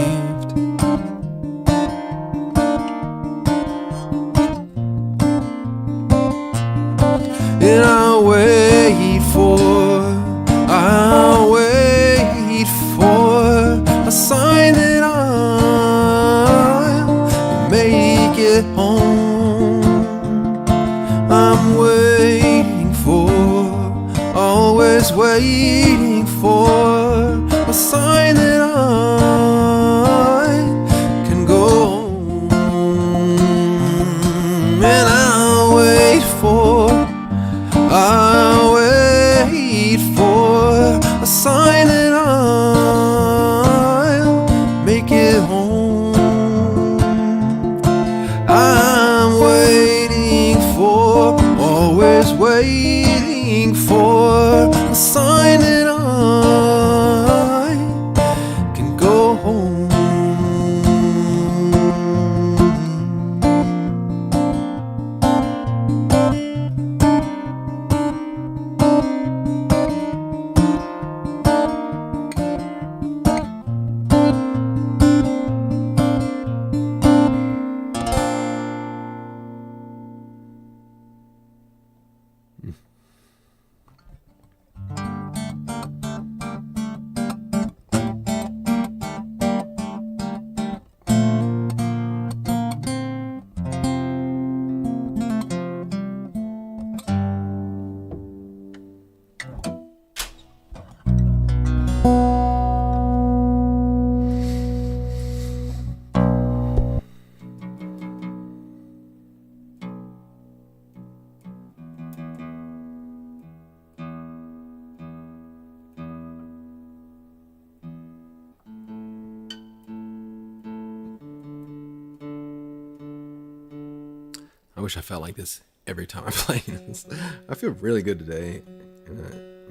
I wish I felt like this every time I play this. I feel really good today.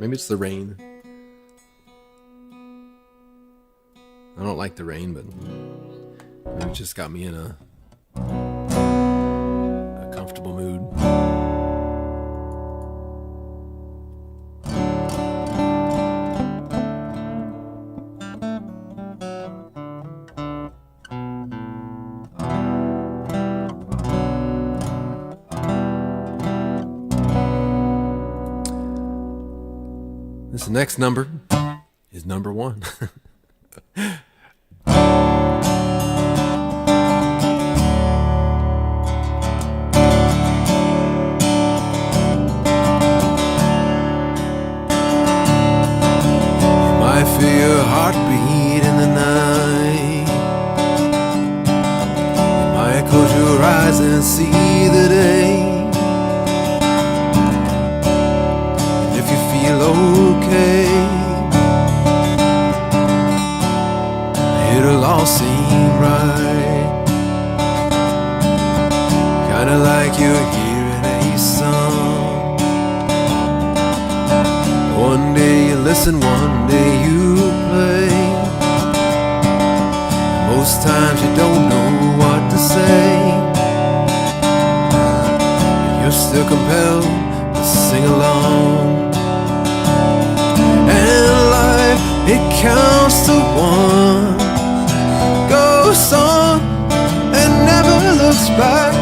Maybe it's the rain. I don't like the rain, but maybe it just got me in a comfortable mood. This next number is number 1. Feel your heartbeat in the night. You might close your eyes and see the day. And if you feel okay, it'll all seem right. Kinda like you're hearing a song. One day you listen, one day you play. Most times you don't know what to say. You're still compelled to sing along. And life, it counts to 1, goes on and never looks back.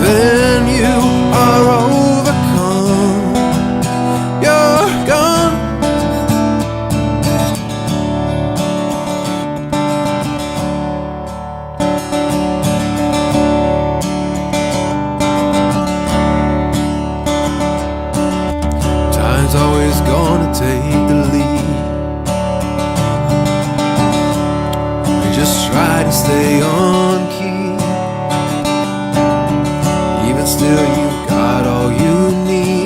Then you are overcome. You're gone. Time's always gonna take the lead. We just try to stay on key. Even still, you've got all you need.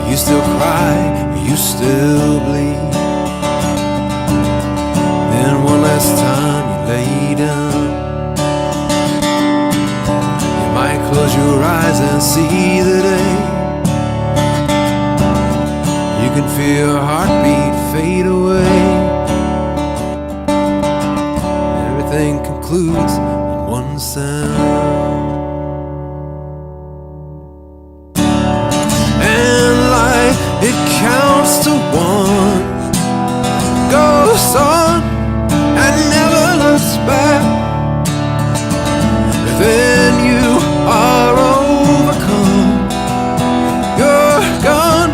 You still cry, you still bleed. Then one last time you lay down. You might close your eyes and see the day. You can feel your heartbeat fade away. Everything concludes in one sound. It counts to 1, goes on and never looks back. Then you are overcome. You're gone.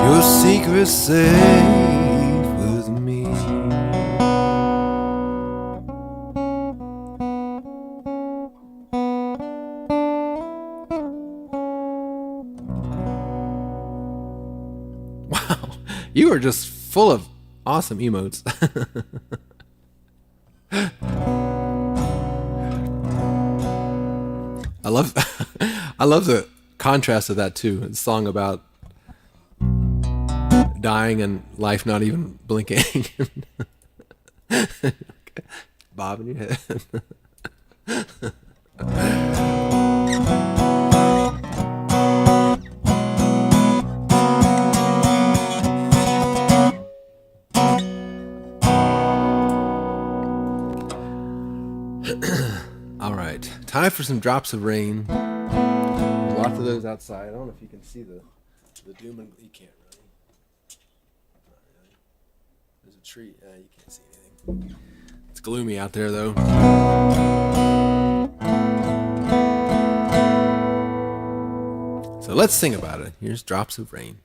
Your secret's safe with me. Wow, you are just full of awesome emotes. I love I love the contrast of that too. It's a song about dying and life not even blinking. Bobbing your head. All right, time for some drops of rain. those outside. I don't know if you can see the doom and you can't really. Not really. There's a tree. You can't see anything. It's gloomy out there though. So let's sing about it. Here's Drops of Rain.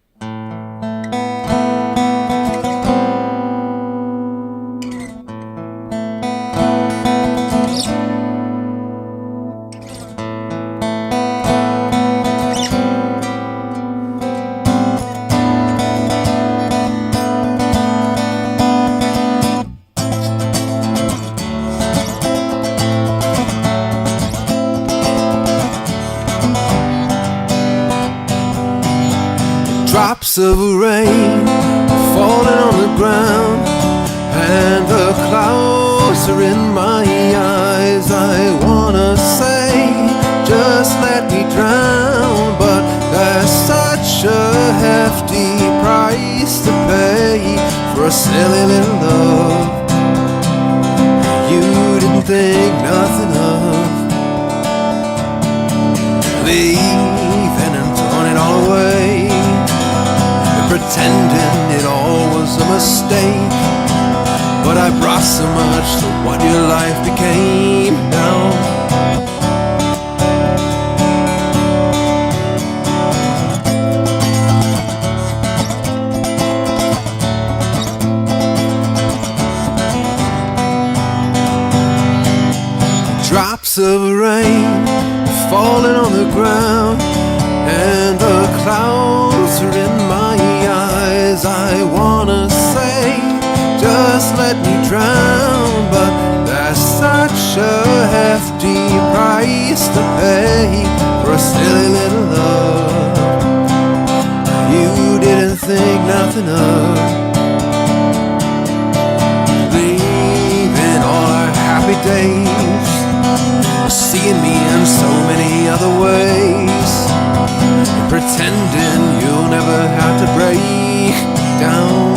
Drops of rain falling on the ground, and the clouds are in my eyes. I wanna say, just let me drown, but there's such a hefty price to pay for a silly little love you didn't think nothing of. Leaving and throwing it all away, pretending it all was a mistake. But I brought so much to what your life became now. Drops of rain falling on the ground, and the clouds are in my eyes. I wanna say, just let me drown, but there's such a hefty price to pay for a silly little love you didn't think nothing of. Leaving all our happy days, seeing me in so many other ways, pretending you'll never have to break down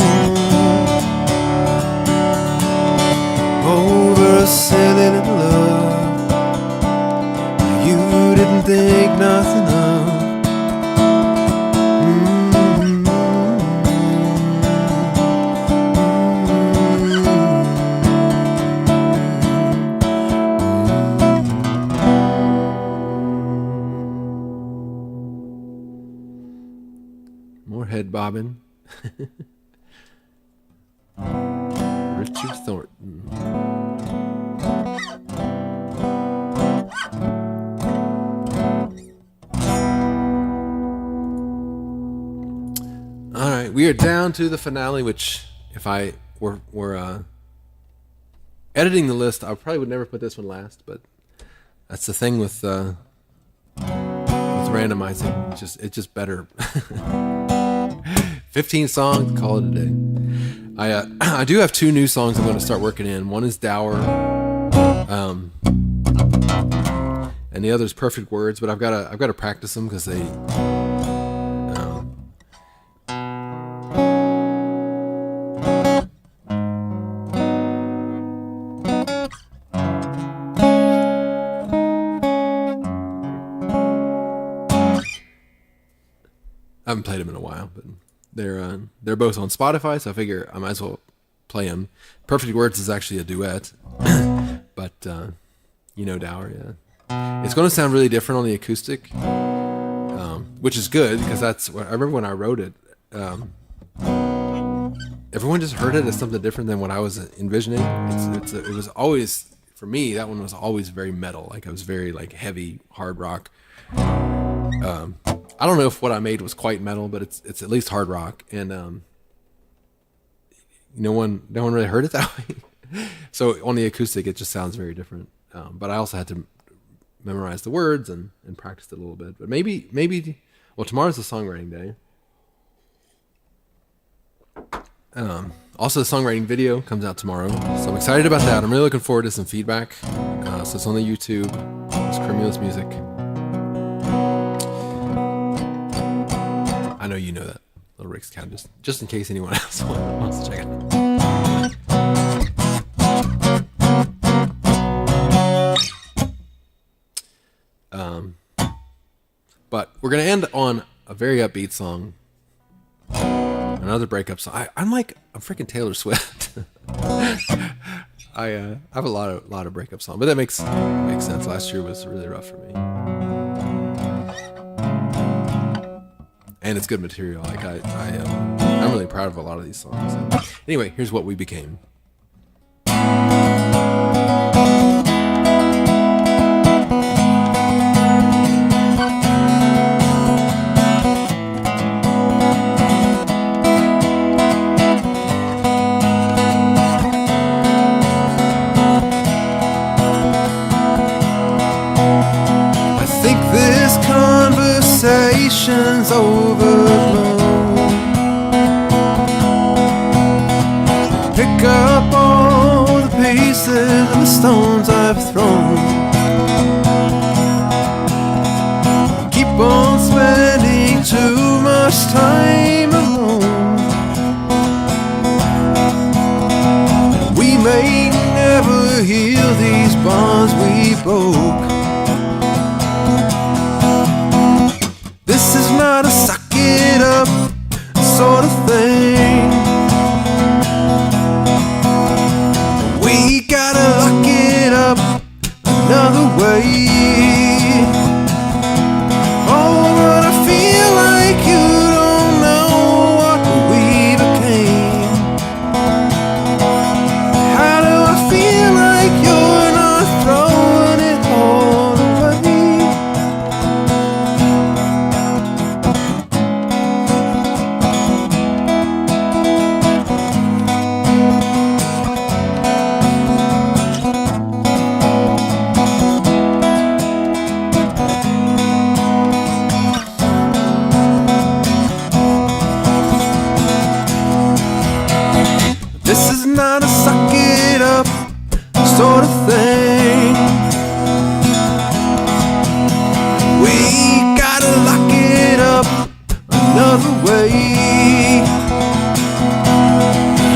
over a silly little love you didn't think nothing of. More head bobbing. Richard Thornton. All right, we are down to the finale, which if I were editing the list, I probably would never put this one last, but that's the thing with randomizing. It's just better. 15 songs, call it a day. I do have 2 new songs I'm going to start working in. One is Dower, and the other is Perfect Words. But I've got to practice them because they. I haven't played them in a while, but they're both on Spotify, so I figure I might as well play them. Perfect Words is actually a duet, but Dower, yeah. It's going to sound really different on the acoustic, which is good because that's what I remember when I wrote it. Everyone just heard it as something different than what I was envisioning. It was always, for me, that one was always very metal. Like it was very like heavy hard rock. I don't know if what I made was quite metal, but it's at least hard rock, and no one really heard it that way. So on the acoustic, it just sounds very different. But I also had to memorize the words and practice it a little bit. But maybe, well, tomorrow's the songwriting day. Also, the songwriting video comes out tomorrow, so I'm excited about that. I'm really looking forward to some feedback. So it's on the YouTube. It's Cumulus Music. I know you know that, Little Rick's Cat, just in case anyone else wants to check it out. But We're gonna end on a very upbeat song. Another breakup song. I'm freaking Taylor Swift. I have a lot of breakup songs, but that makes sense. Last year was really rough for me, and it's good material. Like I'm really proud of a lot of these songs. So, anyway, here's What We Became. Conversations overblown. Pick up all the pieces of the stones I've thrown. Keep on spending too much time alone. We may never heal these bonds we broke. This is not a suck it up sort of thing. We gotta lock it up another way. Oh, but I feel like you don't know what we became. How do I feel like you're not throwing it all away? This is not a suck it up sort of thing. We gotta lock it up another way.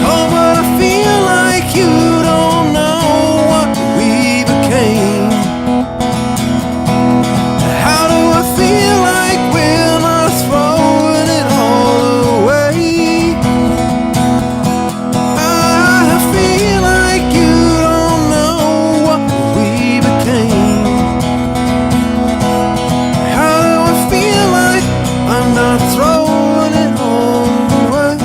Oh, but I feel like you don't know what we became. How do I feel like we're not throwing it all away? I feel like you don't know what we became. How do I feel like I'm not throwing it all away?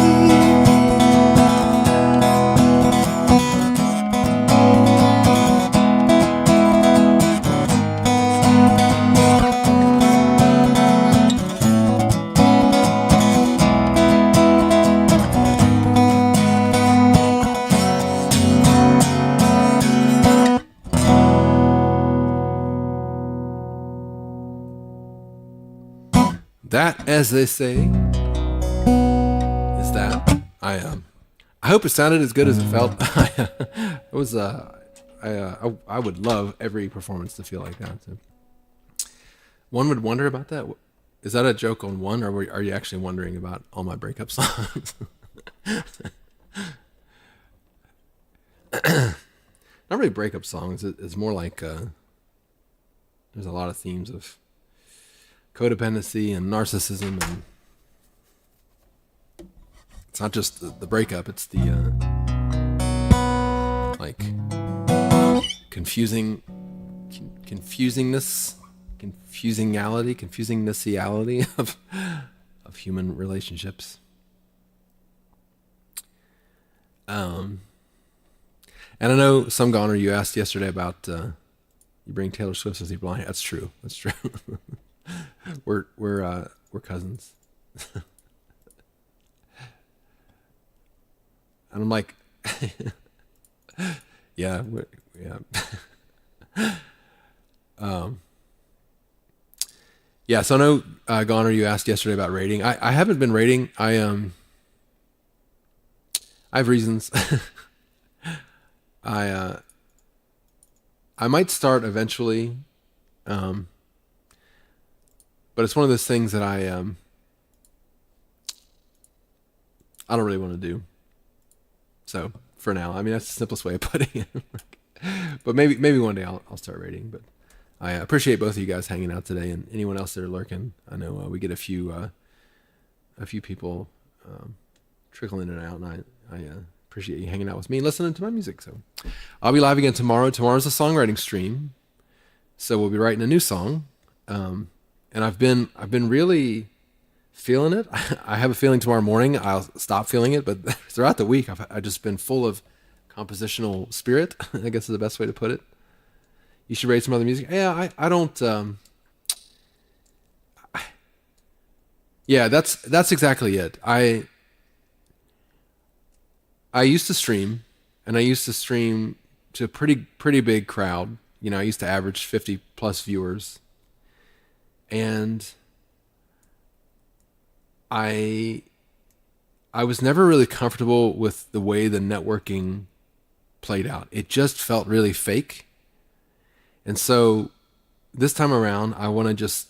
That, as they say, is that. I hope it sounded as good as it felt. It was I would love every performance to feel like that. So. One would wonder about that. Is that a joke on one, or are you actually wondering about all my breakup songs? Not really breakup songs. It's more like there's a lot of themes of codependency and narcissism, and it's not just the breakup, it's the like confusingness, confusingnessiality of human relationships. And I know some goner, you asked yesterday about you bring Taylor Swift as you blind. That's true. That's true. We're cousins. And I'm like, yeah. Yeah, so I know, Goner, you asked yesterday about rating. I haven't been rating. I have reasons. I might start eventually, but it's one of those things that I don't really want to do. So for now, I mean, that's the simplest way of putting it. But maybe one day I'll start rating. But I appreciate both of you guys hanging out today, and anyone else that are lurking. I know we get a few people trickling in and out, and I appreciate you hanging out with me and listening to my music. So I'll be live again tomorrow. Tomorrow's a songwriting stream, so we'll be writing a new song. And I've been really feeling it. I have a feeling tomorrow morning I'll stop feeling it, but throughout the week I've just been full of compositional spirit, I guess is the best way to put it. You should rate some other music. Yeah, I don't. Yeah, that's exactly it. I used to stream, and I used to stream to a pretty big crowd. You know, I used to average 50 plus viewers, and I was never really comfortable with the way the networking played out. It just felt really fake. And so this time around, I want to just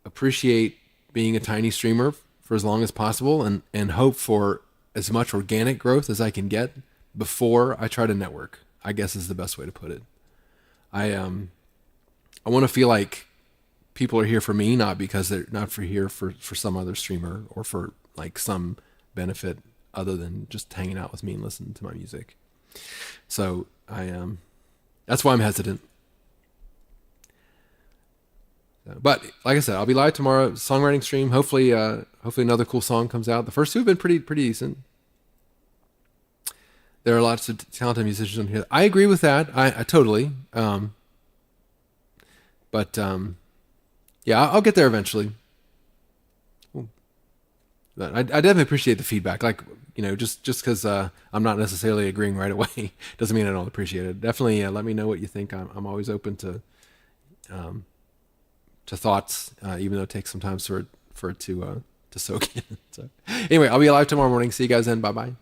appreciate being a tiny streamer for as long as possible and hope for as much organic growth as I can get before I try to network, I guess is the best way to put it. I want to feel like people are here for me, not because they're not here for some other streamer or for like some benefit other than just hanging out with me and listening to my music. So that's why I'm hesitant. But like I said, I'll be live tomorrow, songwriting stream. Hopefully another cool song comes out. The first two have been pretty decent. There are lots of talented musicians in here. I agree with that. I totally. Yeah, I'll get there eventually. But I definitely appreciate the feedback. Like, you know, just because I'm not necessarily agreeing right away doesn't mean I don't appreciate it. Definitely let me know what you think. I'm always open to thoughts, even though it takes some time for it to soak in. So anyway, I'll be live tomorrow morning. See you guys then. Bye bye.